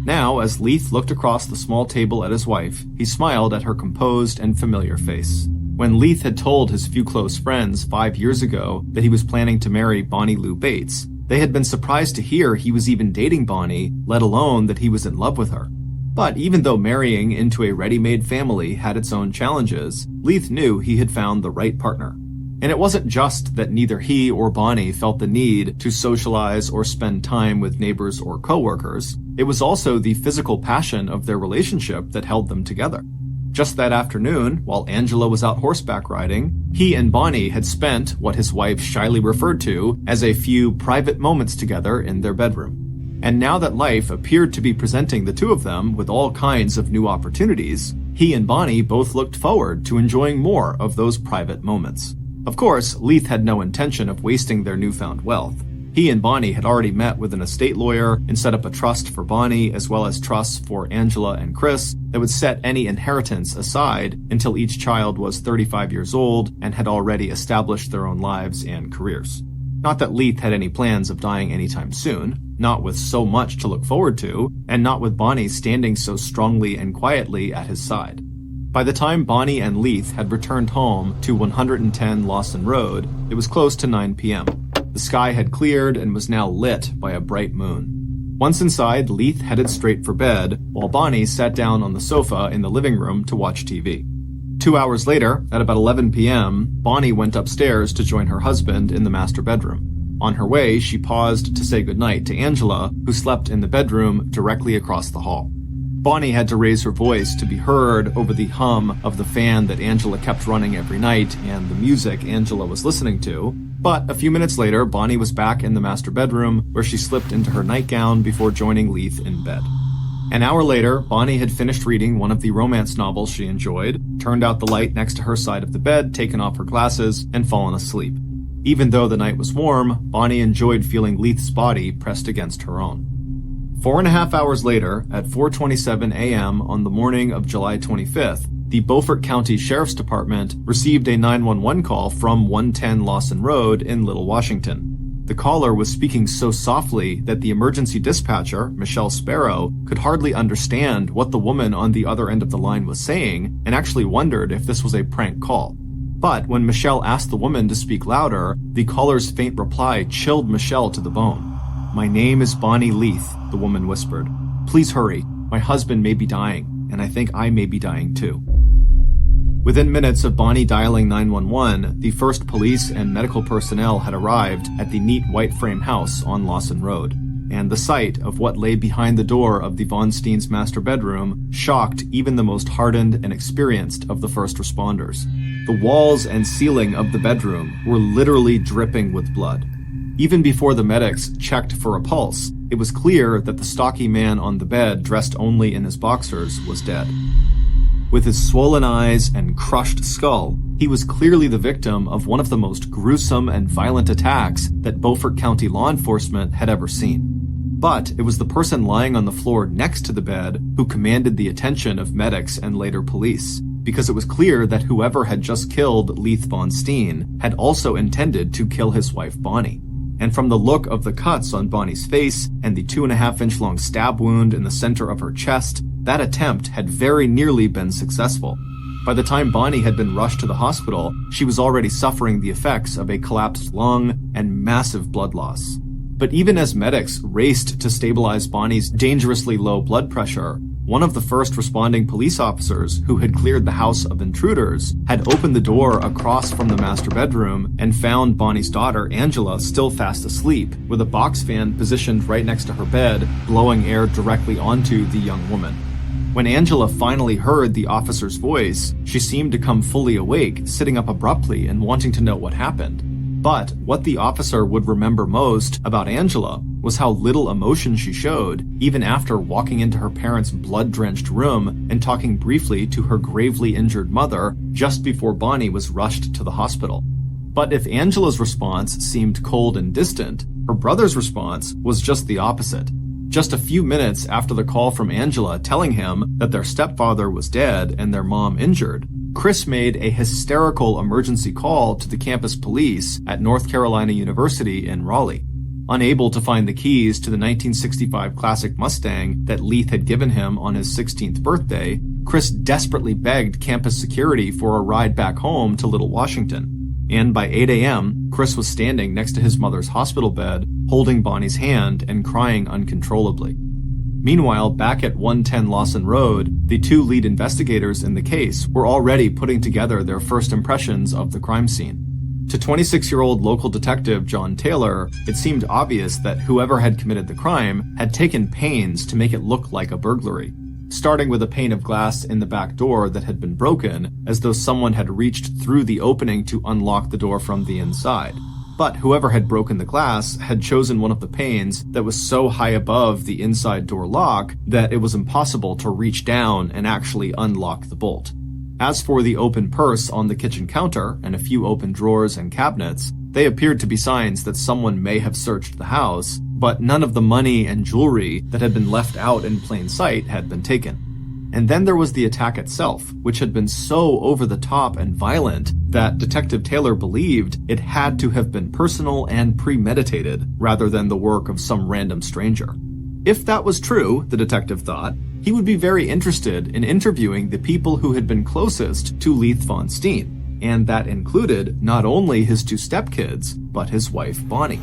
Now, as Leith looked across the small table at his wife, he smiled at her composed and familiar face. When Leith had told his few close friends 5 years ago that he was planning to marry Bonnie Lou Bates, they had been surprised to hear he was even dating Bonnie, let alone that he was in love with her. But even though marrying into a ready-made family had its own challenges, Leith knew he had found the right partner. And it wasn't just that neither he or Bonnie felt the need to socialize or spend time with neighbors or coworkers. It was also the physical passion of their relationship that held them together. Just that afternoon, while Angela was out horseback riding, he and Bonnie had spent what his wife shyly referred to as a few private moments together in their bedroom. And now that life appeared to be presenting the two of them with all kinds of new opportunities, he and Bonnie both looked forward to enjoying more of those private moments. Of course, Leith had no intention of wasting their newfound wealth. He and Bonnie had already met with an estate lawyer and set up a trust for Bonnie as well as trusts for Angela and Chris that would set any inheritance aside until each child was 35 years old and had already established their own lives and careers. Not that Leith had any plans of dying anytime soon, not with so much to look forward to, and not with Bonnie standing so strongly and quietly at his side. By the time Bonnie and Leith had returned home to 110 Lawson Road, it was close to 9 p.m. The sky had cleared and was now lit by a bright moon. Once inside, Leith headed straight for bed, while Bonnie sat down on the sofa in the living room to watch TV. 2 hours later, at about 11 p.m., Bonnie went upstairs to join her husband in the master bedroom. On her way, she paused to say goodnight to Angela, who slept in the bedroom directly across the hall. Bonnie had to raise her voice to be heard over the hum of the fan that Angela kept running every night and the music Angela was listening to, but a few minutes later, Bonnie was back in the master bedroom where she slipped into her nightgown before joining Leith in bed. An hour later, Bonnie had finished reading one of the romance novels she enjoyed, turned out the light next to her side of the bed, taken off her glasses, and fallen asleep. Even though the night was warm, Bonnie enjoyed feeling Leith's body pressed against her own. 4.5 hours later, at 4:27 a.m. on the morning of July 25th, the Beaufort County Sheriff's Department received a 911 call from 110 Lawson Road in Little Washington. The caller was speaking so softly that the emergency dispatcher, Michelle Sparrow, could hardly understand what the woman on the other end of the line was saying and actually wondered if this was a prank call. But when Michelle asked the woman to speak louder, the caller's faint reply chilled Michelle to the bone. "My name is Bonnie Leith," the woman whispered. "Please hurry. My husband may be dying, and I think I may be dying too." Within minutes of Bonnie dialing 911, the first police and medical personnel had arrived at the neat white frame house on Lawson Road, and the sight of what lay behind the door of the Von Steens' master bedroom shocked even the most hardened and experienced of the first responders. The walls and ceiling of the bedroom were literally dripping with blood. Even before the medics checked for a pulse, it was clear that the stocky man on the bed, dressed only in his boxers, was dead. With his swollen eyes and crushed skull, he was clearly the victim of one of the most gruesome and violent attacks that Beaufort County law enforcement had ever seen. But it was the person lying on the floor next to the bed who commanded the attention of medics and later police, because it was clear that whoever had just killed Leith Von Steen had also intended to kill his wife Bonnie. And from the look of the cuts on Bonnie's face and the 2.5-inch long stab wound in the center of her chest, that attempt had very nearly been successful. By the time Bonnie had been rushed to the hospital, she was already suffering the effects of a collapsed lung and massive blood loss. But even as medics raced to stabilize Bonnie's dangerously low blood pressure, one of the first responding police officers who had cleared the house of intruders had opened the door across from the master bedroom and found Bonnie's daughter, Angela, still fast asleep, with a box fan positioned right next to her bed, blowing air directly onto the young woman. When Angela finally heard the officer's voice, she seemed to come fully awake, sitting up abruptly and wanting to know what happened. But what the officer would remember most about Angela was how little emotion she showed, even after walking into her parents' blood-drenched room and talking briefly to her gravely injured mother just before Bonnie was rushed to the hospital. But if Angela's response seemed cold and distant, her brother's response was just the opposite. Just a few minutes after the call from Angela telling him that their stepfather was dead and their mom injured, Chris made a hysterical emergency call to the campus police at North Carolina University in Raleigh. Unable to find the keys to the 1965 classic Mustang that Leith had given him on his 16th birthday, Chris desperately begged campus security for a ride back home to Little Washington. And by 8 a.m., Chris was standing next to his mother's hospital bed, holding Bonnie's hand and crying uncontrollably. Meanwhile, back at 110 Lawson Road, the two lead investigators in the case were already putting together their first impressions of the crime scene. To 26-year-old local detective John Taylor, it seemed obvious that whoever had committed the crime had taken pains to make it look like a burglary. starting with a pane of glass in the back door that had been broken, as though someone had reached through the opening to unlock the door from the inside. But whoever had broken the glass had chosen one of the panes that was so high above the inside door lock that it was impossible to reach down and actually unlock the bolt. As for the open purse on the kitchen counter and a few open drawers and cabinets, they appeared to be signs that someone may have searched the house, but none of the money and jewelry that had been left out in plain sight had been taken. And then there was the attack itself, which had been so over the top and violent that Detective Taylor believed it had to have been personal and premeditated rather than the work of some random stranger. If that was true, the detective thought, he would be very interested in interviewing the people who had been closest to Leith Von Steen, and that included not only his two stepkids, but his wife Bonnie.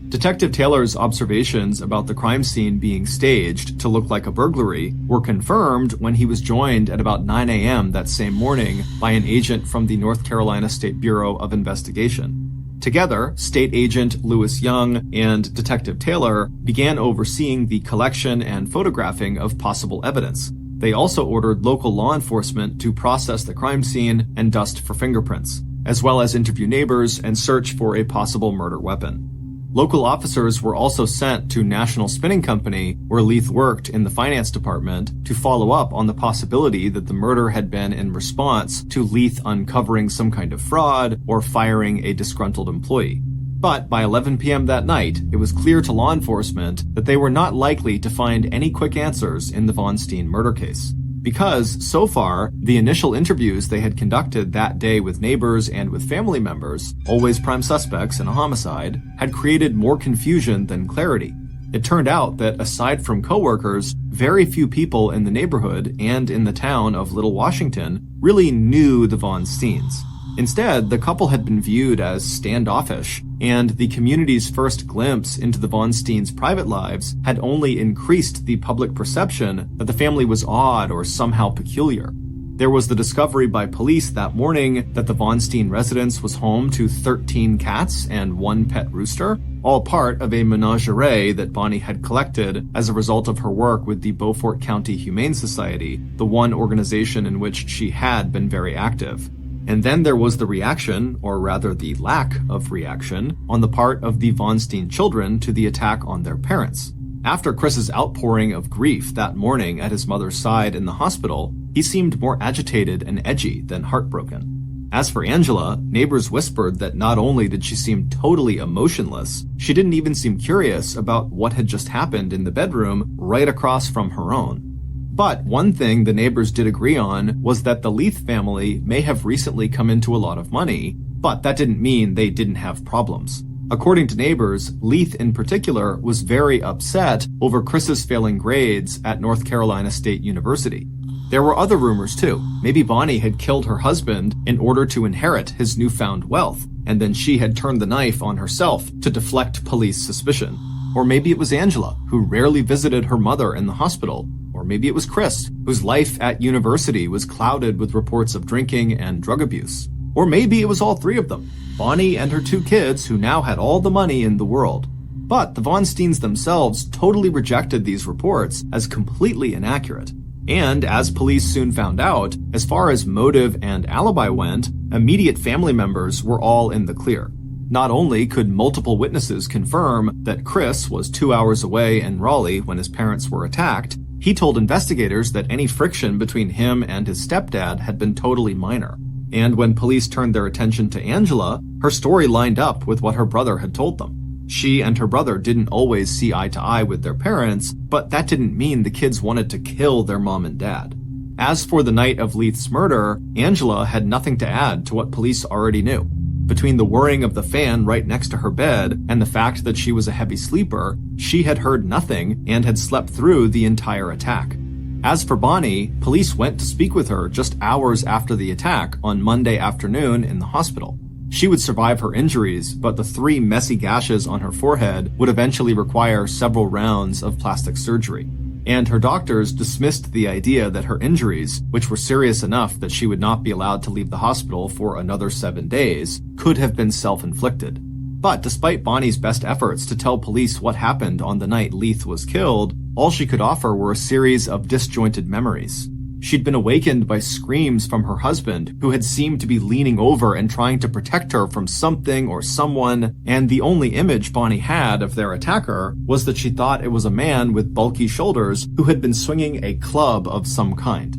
Detective Taylor's observations about the crime scene being staged to look like a burglary were confirmed when he was joined at about 9 a.m. that same morning by an agent from the North Carolina State Bureau of Investigation. Together, State Agent Lewis Young and Detective Taylor began overseeing the collection and photographing of possible evidence. They also ordered local law enforcement to process the crime scene and dust for fingerprints, as well as interview neighbors and search for a possible murder weapon. Local officers were also sent to National Spinning Company, where Leith worked in the finance department, to follow up on the possibility that the murder had been in response to Leith uncovering some kind of fraud or firing a disgruntled employee. But by 11 p.m. that night, it was clear to law enforcement that they were not likely to find any quick answers in the Von Steen murder case. Because, so far, the initial interviews they had conducted that day with neighbors and with family members, always prime suspects in a homicide, had created more confusion than clarity. It turned out that aside from coworkers, very few people in the neighborhood and in the town of Little Washington really knew the Von Steens. Instead, the couple had been viewed as standoffish, and the community's first glimpse into the Von Steens' private lives had only increased the public perception that the family was odd or somehow peculiar. There was the discovery by police that morning that the Von Steen residence was home to 13 cats and one pet rooster, all part of a menagerie that Bonnie had collected as a result of her work with the Beaufort County Humane Society, the one organization in which she had been very active. And then there was the reaction, or rather the lack of reaction, on the part of the Von Steen children to the attack on their parents. After Chris's outpouring of grief that morning at his mother's side in the hospital, he seemed more agitated and edgy than heartbroken. As for Angela, neighbors whispered that not only did she seem totally emotionless, she didn't even seem curious about what had just happened in the bedroom right across from her own. But one thing the neighbors did agree on was that the Leith family may have recently come into a lot of money, but that didn't mean they didn't have problems. According to neighbors, Leith in particular was very upset over Chris's failing grades at North Carolina State University. There were other rumors too. Maybe Bonnie had killed her husband in order to inherit his newfound wealth, and then she had turned the knife on herself to deflect police suspicion. Or maybe it was Angela, who rarely visited her mother in the hospital. Or maybe it was Chris, whose life at university was clouded with reports of drinking and drug abuse. Or maybe it was all three of them, Bonnie and her two kids who now had all the money in the world. But the Von Steens themselves totally rejected these reports as completely inaccurate. And as police soon found out, as far as motive and alibi went, immediate family members were all in the clear. Not only could multiple witnesses confirm that Chris was 2 hours away in Raleigh when his parents were attacked, he told investigators that any friction between him and his stepdad had been totally minor. And when police turned their attention to Angela, her story lined up with what her brother had told them. She and her brother didn't always see eye to eye with their parents, but that didn't mean the kids wanted to kill their mom and dad. As for the night of Leith's murder, Angela had nothing to add to what police already knew. Between the whirring of the fan right next to her bed and the fact that she was a heavy sleeper, she had heard nothing and had slept through the entire attack. As for Bonnie, police went to speak with her just hours after the attack on Monday afternoon in the hospital. She would survive her injuries, but the 3 messy gashes on her forehead would eventually require several rounds of plastic surgery. And her doctors dismissed the idea that her injuries, which were serious enough that she would not be allowed to leave the hospital for another 7 days, could have been self-inflicted. But despite Bonnie's best efforts to tell police what happened on the night Leith was killed, all she could offer were a series of disjointed memories. She'd been awakened by screams from her husband, who had seemed to be leaning over and trying to protect her from something or someone, and the only image Bonnie had of their attacker was that she thought it was a man with bulky shoulders who had been swinging a club of some kind.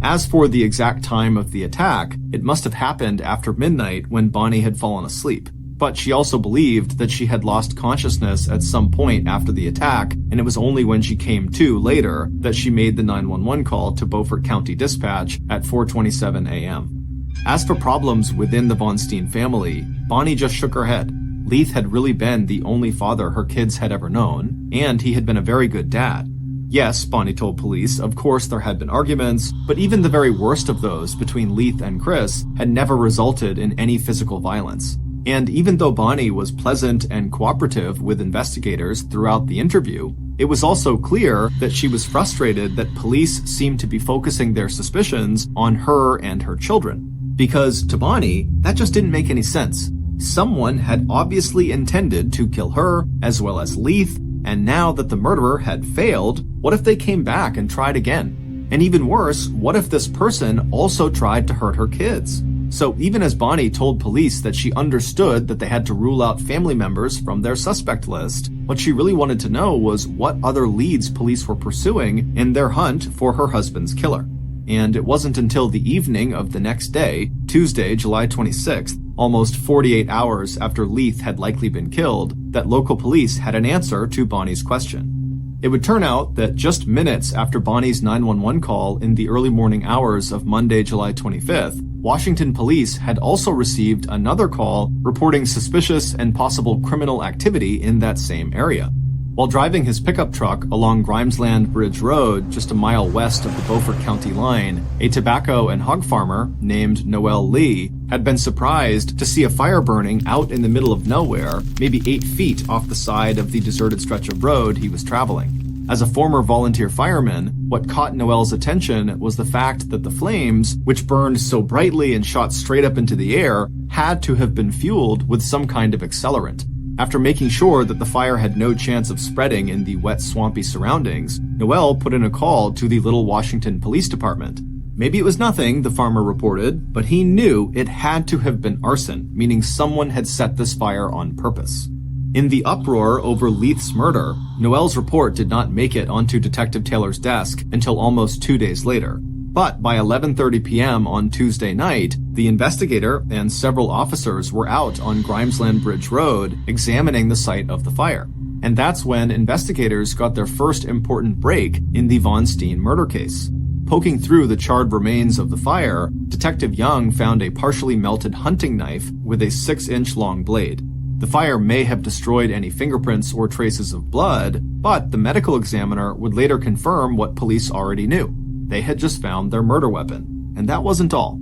As for the exact time of the attack, it must have happened after midnight when Bonnie had fallen asleep. But she also believed that she had lost consciousness at some point after the attack, and it was only when she came to later that she made the 911 call to Beaufort County Dispatch at 4:27 a.m. As for problems within the Von Steen family, Bonnie just shook her head. Leith had really been the only father her kids had ever known, and he had been a very good dad. Yes, Bonnie told police, of course there had been arguments, but even the very worst of those between Leith and Chris had never resulted in any physical violence. And even though Bonnie was pleasant and cooperative with investigators throughout the interview, it was also clear that she was frustrated that police seemed to be focusing their suspicions on her and her children. Because to Bonnie, that just didn't make any sense. Someone had obviously intended to kill her, as well as Leith, and now that the murderer had failed, what if they came back and tried again? And even worse, what if this person also tried to hurt her kids? So even as Bonnie told police that she understood that they had to rule out family members from their suspect list, what she really wanted to know was what other leads police were pursuing in their hunt for her husband's killer. And it wasn't until the evening of the next day, Tuesday, July 26th, almost 48 hours after Leith had likely been killed, that local police had an answer to Bonnie's question. It would turn out that just minutes after Bonnie's 911 call in the early morning hours of Monday, July 25th, Washington police had also received another call reporting suspicious and possible criminal activity in that same area. While driving his pickup truck along Grimesland Bridge Road, just a mile west of the Beaufort County line, a tobacco and hog farmer named Noel Lee had been surprised to see a fire burning out in the middle of nowhere, maybe 8 feet off the side of the deserted stretch of road he was traveling. As a former volunteer fireman, what caught Noel's attention was the fact that the flames, which burned so brightly and shot straight up into the air, had to have been fueled with some kind of accelerant. After making sure that the fire had no chance of spreading in the wet, swampy surroundings, Noel put in a call to the Little Washington Police Department. Maybe it was nothing, the farmer reported, but he knew it had to have been arson, meaning someone had set this fire on purpose. In the uproar over Leith's murder, Noel's report did not make it onto Detective Taylor's desk until almost 2 days later. But by 11:30 p.m. on Tuesday night, the investigator and several officers were out on Grimesland Bridge Road examining the site of the fire. And that's when investigators got their first important break in the Von Steen murder case. Poking through the charred remains of the fire, Detective Young found a partially melted hunting knife with a 6-inch long blade. The fire may have destroyed any fingerprints or traces of blood, but the medical examiner would later confirm what police already knew. They had just found their murder weapon. And that wasn't all.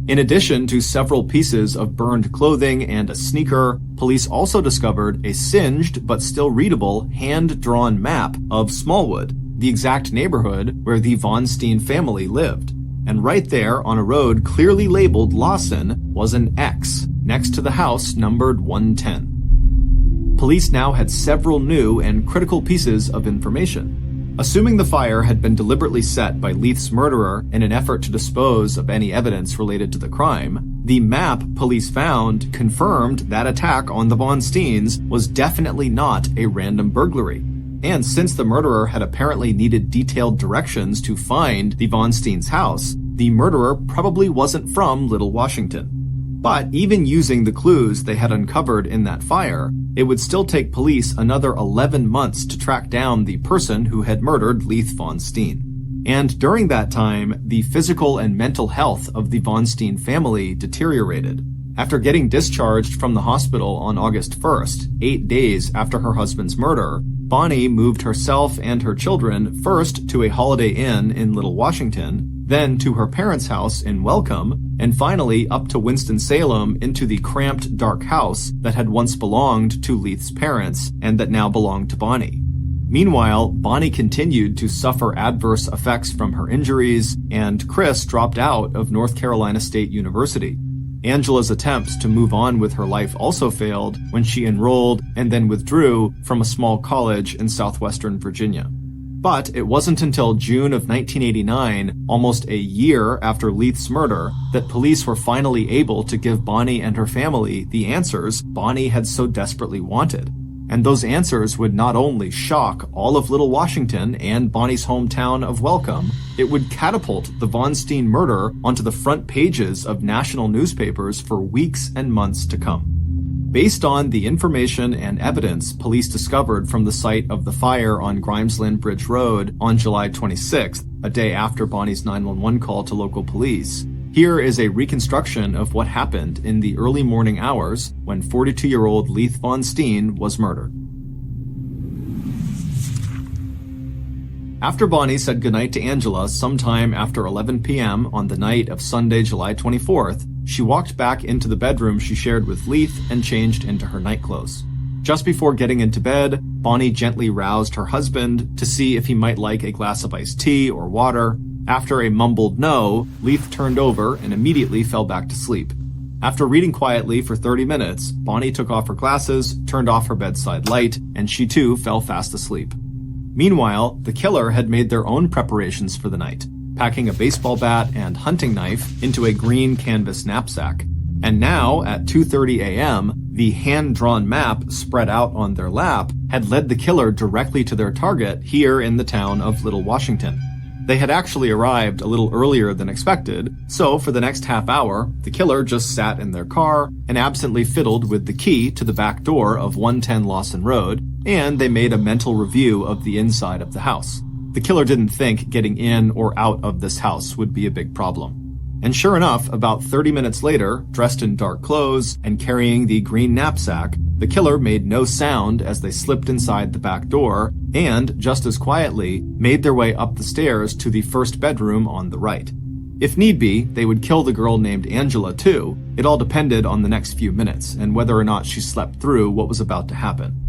In addition to several pieces of burned clothing and a sneaker, police also discovered a singed but still readable hand-drawn map of Smallwood, the exact neighborhood where the Von Steen family lived. And right there on a road clearly labeled Lawson was an X next to the house numbered 110. Police now had several new and critical pieces of information. Assuming the fire had been deliberately set by Leith's murderer in an effort to dispose of any evidence related to the crime, the map police found confirmed that attack on the Von Steens was definitely not a random burglary. And since the murderer had apparently needed detailed directions to find the Von Steens' house, the murderer probably wasn't from Little Washington. But even using the clues they had uncovered in that fire, it would still take police another 11 months to track down the person who had murdered Leith Von Steen. And during that time, the physical and mental health of the Von Steen family deteriorated. After getting discharged from the hospital on August 1st, 8 days after her husband's murder, Bonnie moved herself and her children first to a Holiday Inn in Little Washington, then to her parents' house in Welcome, and finally up to Winston-Salem into the cramped, dark house that had once belonged to Leith's parents and that now belonged to Bonnie. Meanwhile, Bonnie continued to suffer adverse effects from her injuries, and Chris dropped out of North Carolina State University. Angela's attempts to move on with her life also failed when she enrolled and then withdrew from a small college in southwestern Virginia. But it wasn't until June of 1989, almost a year after Leith's murder, that police were finally able to give Bonnie and her family the answers Bonnie had so desperately wanted. And those answers would not only shock all of Little Washington and Bonnie's hometown of Welcome, it would catapult the Von Steen murder onto the front pages of national newspapers for weeks and months to come. Based on the information and evidence police discovered from the site of the fire on Grimesland Bridge Road on July 26th, a day after Bonnie's 911 call to local police, here is a reconstruction of what happened in the early morning hours when 42-year-old Leith Von Steen was murdered. After Bonnie said goodnight to Angela sometime after 11 p.m. on the night of Sunday, July 24th, she walked back into the bedroom she shared with Leith and changed into her nightclothes. Just before getting into bed, Bonnie gently roused her husband to see if he might like a glass of iced tea or water. After a mumbled no, Leith turned over and immediately fell back to sleep. After reading quietly for 30 minutes, Bonnie took off her glasses, turned off her bedside light, and she too fell fast asleep. Meanwhile, the killer had made their own preparations for the night, packing a baseball bat and hunting knife into a green canvas knapsack. And now, at 2:30 a.m., the hand-drawn map spread out on their lap had led the killer directly to their target here in the town of Little Washington. They had actually arrived a little earlier than expected, so for the next half hour, the killer just sat in their car and absently fiddled with the key to the back door of 110 Lawson Road, and they made a mental review of the inside of the house. The killer didn't think getting in or out of this house would be a big problem. And sure enough, about 30 minutes later, dressed in dark clothes and carrying the green knapsack, the killer made no sound as they slipped inside the back door and, just as quietly, made their way up the stairs to the first bedroom on the right. If need be, they would kill the girl named Angela too. It all depended on the next few minutes and whether or not she slept through what was about to happen.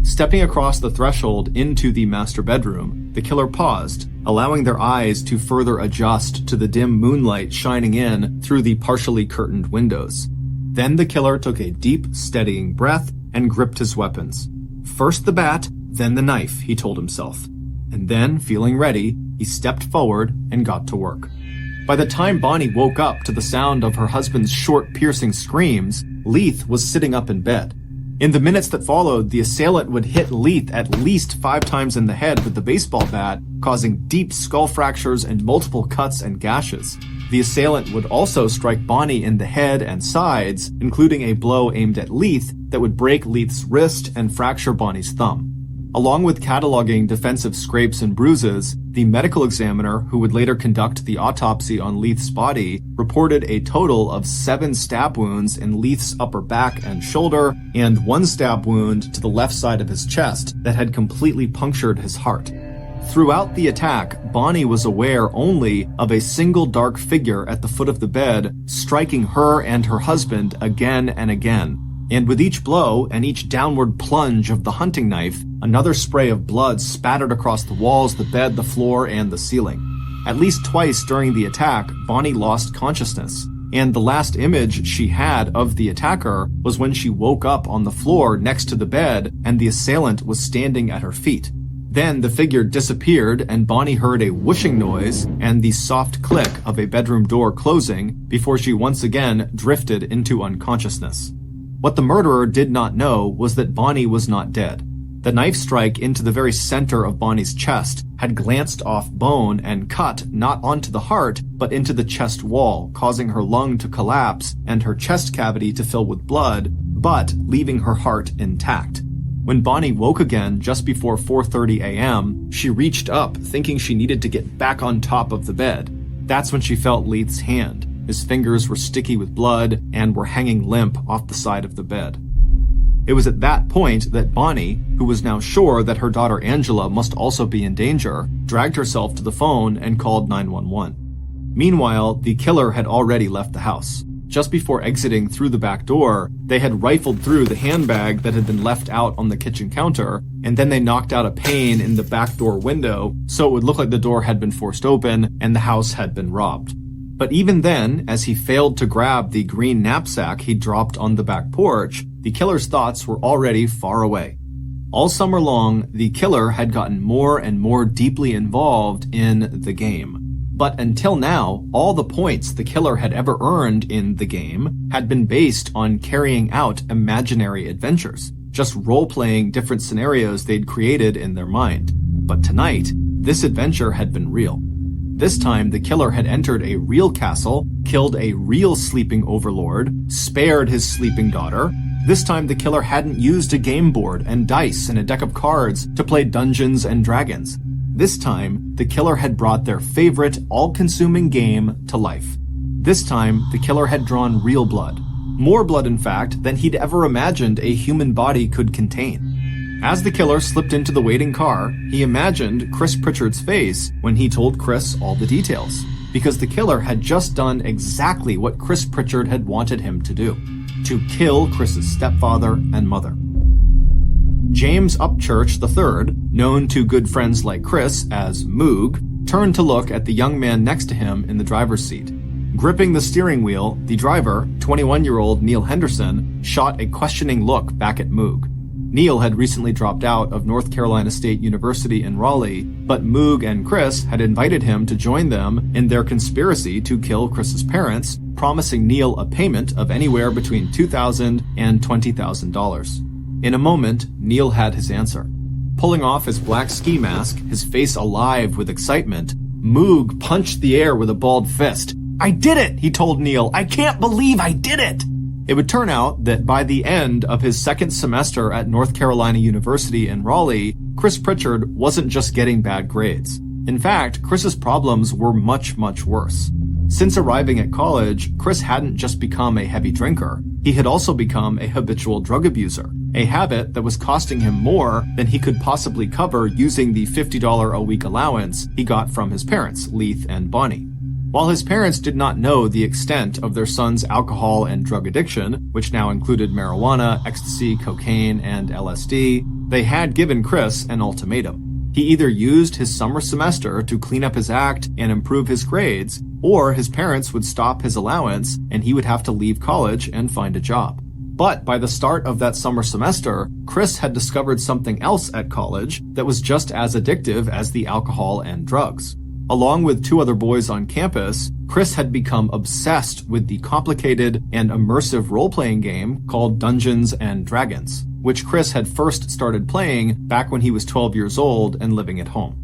Stepping across the threshold into the master bedroom, the killer paused, allowing their eyes to further adjust to the dim moonlight shining in through the partially curtained windows. Then the killer took a deep, steadying breath and gripped his weapons. First the bat, then the knife, he told himself. And then, feeling ready, he stepped forward and got to work. By the time Bonnie woke up to the sound of her husband's short, piercing screams, Leith was sitting up in bed. In the minutes that followed, the assailant would hit Leith at least 5 times in the head with the baseball bat, causing deep skull fractures and multiple cuts and gashes. The assailant would also strike Bonnie in the head and sides, including a blow aimed at Leith that would break Leith's wrist and fracture Bonnie's thumb. Along with cataloging defensive scrapes and bruises, the medical examiner who would later conduct the autopsy on Leith's body reported a total of 7 stab wounds in Leith's upper back and shoulder, and 1 stab wound to the left side of his chest that had completely punctured his heart. Throughout the attack, Bonnie was aware only of a single dark figure at the foot of the bed, striking her and her husband again and again. And with each blow and each downward plunge of the hunting knife, another spray of blood spattered across the walls, the bed, the floor, and the ceiling. At least twice during the attack, Bonnie lost consciousness, and the last image she had of the attacker was when she woke up on the floor next to the bed and the assailant was standing at her feet. Then the figure disappeared and Bonnie heard a whooshing noise and the soft click of a bedroom door closing before she once again drifted into unconsciousness. What the murderer did not know was that Bonnie was not dead. The knife strike into the very center of Bonnie's chest had glanced off bone and cut not onto the heart, but into the chest wall, causing her lung to collapse and her chest cavity to fill with blood, but leaving her heart intact. When Bonnie woke again just before 4:30 a.m., she reached up, thinking she needed to get back on top of the bed. That's when she felt Leith's hand. His fingers were sticky with blood and were hanging limp off the side of the bed. It was at that point that Bonnie, who was now sure that her daughter Angela must also be in danger, dragged herself to the phone and called 911. Meanwhile, the killer had already left the house. Just before exiting through the back door, they had rifled through the handbag that had been left out on the kitchen counter, and then they knocked out a pane in the back door window so it would look like the door had been forced open and the house had been robbed. But even then, as he failed to grab the green knapsack he dropped on the back porch, the killer's thoughts were already far away. All summer long, the killer had gotten more and more deeply involved in the game. But until now, all the points the killer had ever earned in the game had been based on carrying out imaginary adventures, just role-playing different scenarios they'd created in their mind. But tonight, this adventure had been real. This time, the killer had entered a real castle, killed a real sleeping overlord, spared his sleeping daughter. This time, the killer hadn't used a game board and dice and a deck of cards to play Dungeons and Dragons. This time, the killer had brought their favorite, all-consuming game to life. This time, the killer had drawn real blood. More blood, in fact, than he'd ever imagined a human body could contain. As the killer slipped into the waiting car, he imagined Chris Pritchard's face when he told Chris all the details, because the killer had just done exactly what Chris Pritchard had wanted him to do: to kill Chris's stepfather and mother. James Upchurch III, known to good friends like Chris as Moog, turned to look at the young man next to him in the driver's seat. Gripping the steering wheel, the driver, 21-year-old Neil Henderson, shot a questioning look back at Moog. Neil had recently dropped out of North Carolina State University in Raleigh, but Moog and Chris had invited him to join them in their conspiracy to kill Chris's parents, promising Neil a payment of anywhere between $2,000 and $20,000. In a moment, Neil had his answer. Pulling off his black ski mask, his face alive with excitement, Moog punched the air with a balled fist. "I did it!" he told Neil. "I can't believe I did it!" It would turn out that by the end of his second semester at North Carolina University in Raleigh, Chris Pritchard wasn't just getting bad grades. In fact, Chris's problems were much, much worse. Since arriving at college, Chris hadn't just become a heavy drinker. He had also become a habitual drug abuser, a habit that was costing him more than he could possibly cover using the $50 a week allowance he got from his parents, Leith and Bonnie. While his parents did not know the extent of their son's alcohol and drug addiction, which now included marijuana, ecstasy, cocaine, and LSD, they had given Chris an ultimatum. He either used his summer semester to clean up his act and improve his grades, or his parents would stop his allowance and he would have to leave college and find a job. But by the start of that summer semester, Chris had discovered something else at college that was just as addictive as the alcohol and drugs. Along with two other boys on campus, Chris had become obsessed with the complicated and immersive role-playing game called Dungeons and Dragons, which Chris had first started playing back when he was 12 years old and living at home.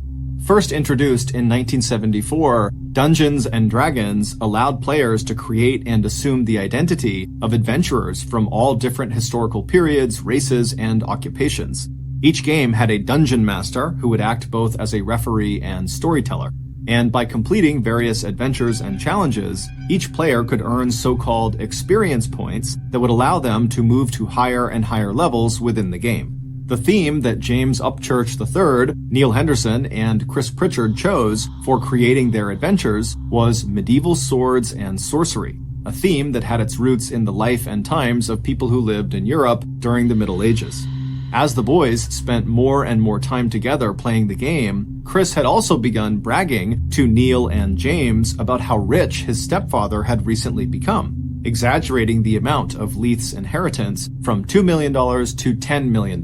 First introduced in 1974, Dungeons and Dragons allowed players to create and assume the identity of adventurers from all different historical periods, races, and occupations. Each game had a dungeon master who would act both as a referee and storyteller. And by completing various adventures and challenges, each player could earn so-called experience points that would allow them to move to higher and higher levels within the game. The theme that James Upchurch III, Neil Henderson, and Chris Pritchard chose for creating their adventures was medieval swords and sorcery, a theme that had its roots in the life and times of people who lived in Europe during the Middle Ages. As the boys spent more and more time together playing the game, Chris had also begun bragging to Neil and James about how rich his stepfather had recently become, exaggerating the amount of Leith's inheritance from $2 million to $10 million.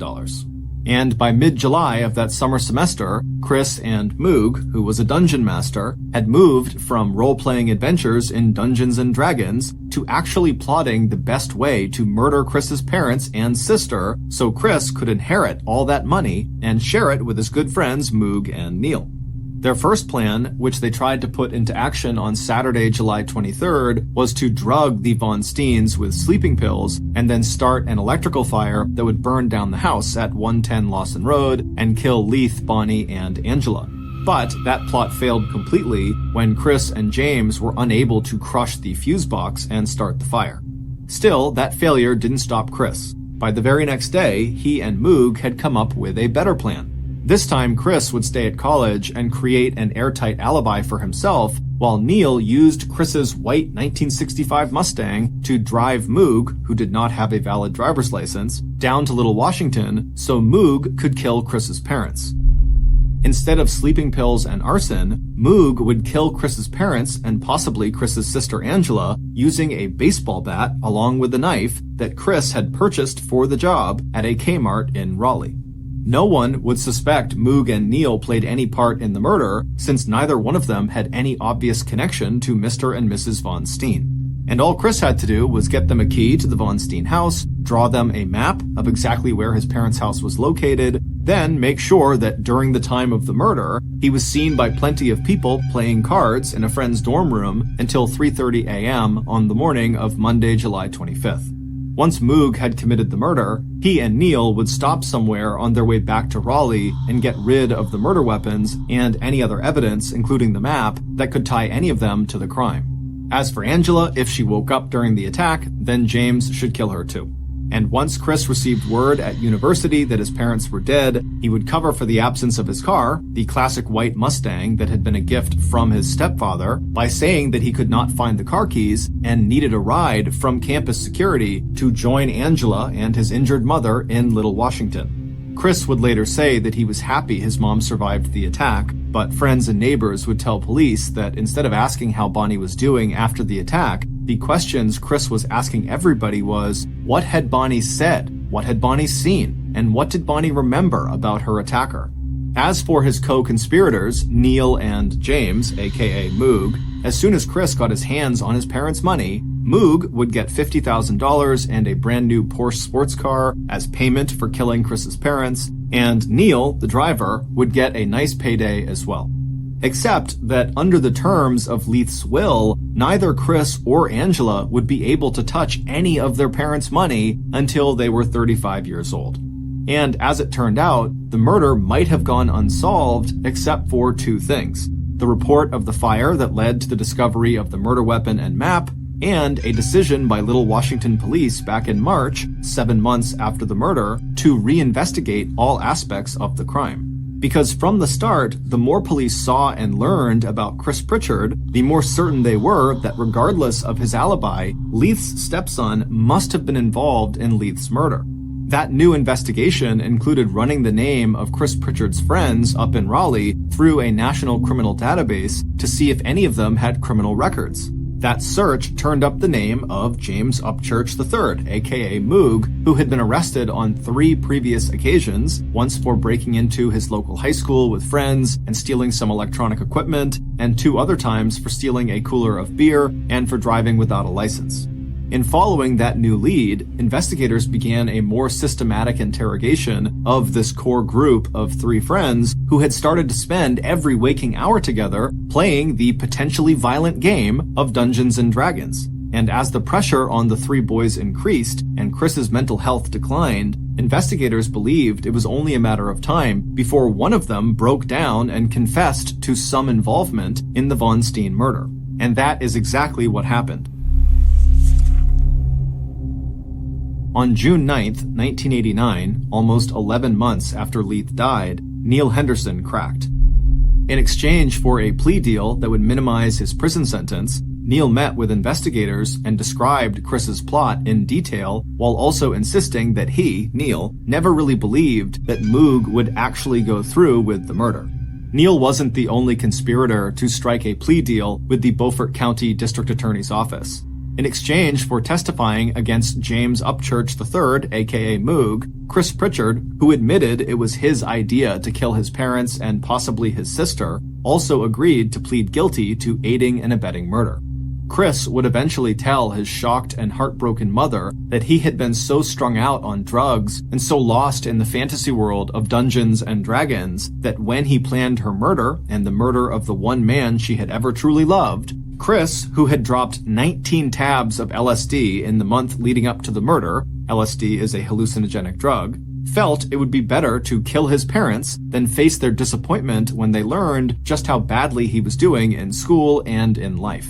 And by mid-July of that summer semester, Chris and Moog, who was a dungeon master, had moved from role-playing adventures in Dungeons and Dragons to actually plotting the best way to murder Chris's parents and sister so Chris could inherit all that money and share it with his good friends Moog and Neil. Their first plan, which they tried to put into action on Saturday, July 23rd, was to drug the Von Steens with sleeping pills and then start an electrical fire that would burn down the house at 110 Lawson Road and kill Leith, Bonnie, and Angela. But that plot failed completely when Chris and James were unable to crush the fuse box and start the fire. Still, that failure didn't stop Chris. By the very next day, he and Moog had come up with a better plan. This time, Chris would stay at college and create an airtight alibi for himself, while Neil used Chris's white 1965 Mustang to drive Moog, who did not have a valid driver's license, down to Little Washington so Moog could kill Chris's parents. Instead of sleeping pills and arson, Moog would kill Chris's parents and possibly Chris's sister Angela using a baseball bat along with a knife that Chris had purchased for the job at a Kmart in Raleigh. No one would suspect Moog and Neil played any part in the murder, since neither one of them had any obvious connection to Mr. and Mrs. Von Steen. And all Chris had to do was get them a key to the Von Steen house, draw them a map of exactly where his parents' house was located, then make sure that during the time of the murder, he was seen by plenty of people playing cards in a friend's dorm room until 3:30 a.m. on the morning of Monday, July 25th. Once Moog had committed the murder, he and Neil would stop somewhere on their way back to Raleigh and get rid of the murder weapons and any other evidence, including the map, that could tie any of them to the crime. As for Angela, if she woke up during the attack, then James should kill her too. And once Chris received word at university that his parents were dead, he would cover for the absence of his car, the classic white Mustang that had been a gift from his stepfather, by saying that he could not find the car keys and needed a ride from campus security to join Angela and his injured mother in Little Washington. Chris would later say that he was happy his mom survived the attack, but friends and neighbors would tell police that instead of asking how Bonnie was doing after the attack, the questions Chris was asking everybody was, what had Bonnie said, what had Bonnie seen, and what did Bonnie remember about her attacker? As for his co-conspirators, Neil and James, aka Moog, as soon as Chris got his hands on his parents' money, Moog would get $50,000 and a brand new Porsche sports car as payment for killing Chris's parents, and Neil, the driver, would get a nice payday as well. Except that under the terms of Leith's will, neither Chris or Angela would be able to touch any of their parents' money until they were 35 years old. And as it turned out, the murder might have gone unsolved except for two things: the report of the fire that led to the discovery of the murder weapon and map, and a decision by Little Washington police back in March, 7 months after the murder, to reinvestigate all aspects of the crime. Because from the start, the more police saw and learned about Chris Pritchard, the more certain they were that regardless of his alibi, Leith's stepson must have been involved in Leith's murder. That new investigation included running the name of Chris Pritchard's friends up in Raleigh through a national criminal database to see if any of them had criminal records. That search turned up the name of James Upchurch III, aka Moog, who had been arrested on 3 previous occasions, once for breaking into his local high school with friends and stealing some electronic equipment, and 2 other times for stealing a cooler of beer and for driving without a license. In following that new lead, investigators began a more systematic interrogation of this core group of 3 friends who had started to spend every waking hour together playing the potentially violent game of Dungeons and Dragons. And as the pressure on the 3 boys increased and Chris's mental health declined, investigators believed it was only a matter of time before one of them broke down and confessed to some involvement in the Von Steen murder. And that is exactly what happened. On June 9th, 1989, almost 11 months after Leith died, Neil Henderson cracked. In exchange for a plea deal that would minimize his prison sentence, Neil met with investigators and described Chris's plot in detail while also insisting that he, Neil, never really believed that Moog would actually go through with the murder. Neil wasn't the only conspirator to strike a plea deal with the Beaufort County District Attorney's Office. In exchange for testifying against James Upchurch III, aka Moog, Chris Pritchard, who admitted it was his idea to kill his parents and possibly his sister, also agreed to plead guilty to aiding and abetting murder. Chris would eventually tell his shocked and heartbroken mother that he had been so strung out on drugs and so lost in the fantasy world of Dungeons and Dragons that when he planned her murder and the murder of the one man she had ever truly loved, Chris, who had dropped 19 tabs of LSD in the month leading up to the murder — LSD is a hallucinogenic drug — felt it would be better to kill his parents than face their disappointment when they learned just how badly he was doing in school and in life.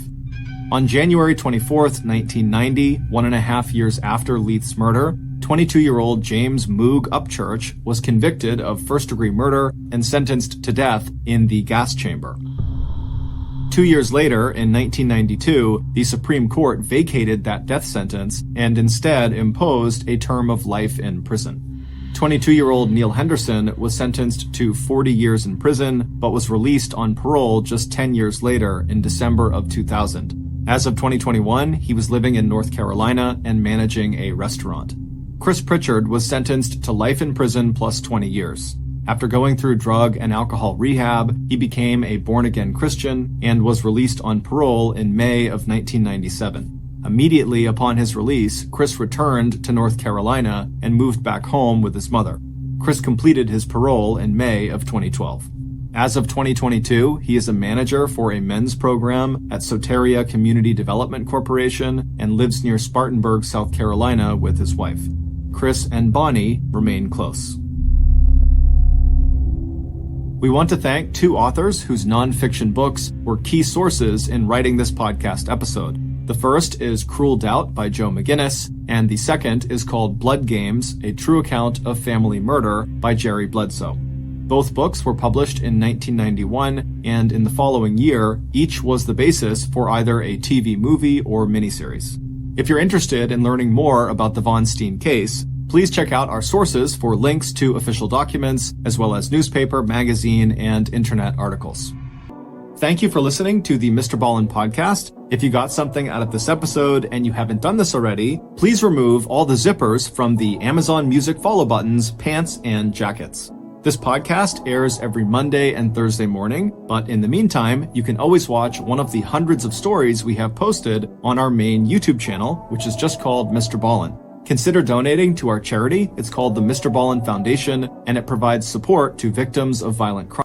On January 24th, 1990, 1.5 years after Leith's murder, 22-year-old James Moog Upchurch was convicted of first-degree murder and sentenced to death in the gas chamber. 2 years later, in 1992, the Supreme Court vacated that death sentence and instead imposed a term of life in prison. 22-year-old Neil Henderson was sentenced to 40 years in prison, but was released on parole just 10 years later in December of 2000. As of 2021, he was living in North Carolina and managing a restaurant. Chris Pritchard was sentenced to life in prison plus 20 years. After going through drug and alcohol rehab, he became a born-again Christian and was released on parole in May of 1997. Immediately upon his release, Chris returned to North Carolina and moved back home with his mother. Chris completed his parole in May of 2012. As of 2022, he is a manager for a men's program at Soteria Community Development Corporation and lives near Spartanburg, South Carolina with his wife. Chris and Bonnie remain close. We want to thank two authors whose nonfiction books were key sources in writing this podcast episode. The first is Cruel Doubt by Joe McGinnis, and the second is called Blood Games, A True Account of Family Murder by Jerry Bledsoe. Both books were published in 1991, and in the following year, each was the basis for either a TV movie or miniseries. If you're interested in learning more about the Von Steen case, please check out our sources for links to official documents, as well as newspaper, magazine, and internet articles. Thank you for listening to the MrBallen podcast. If you got something out of this episode and you haven't done this already, please remove all the zippers from the Amazon Music follow buttons, pants, and jackets. This podcast airs every Monday and Thursday morning, but in the meantime, you can always watch one of the hundreds of stories we have posted on our main YouTube channel, which is just called MrBallen. Consider donating to our charity. It's called the MrBallen Foundation, and it provides support to victims of violent crime.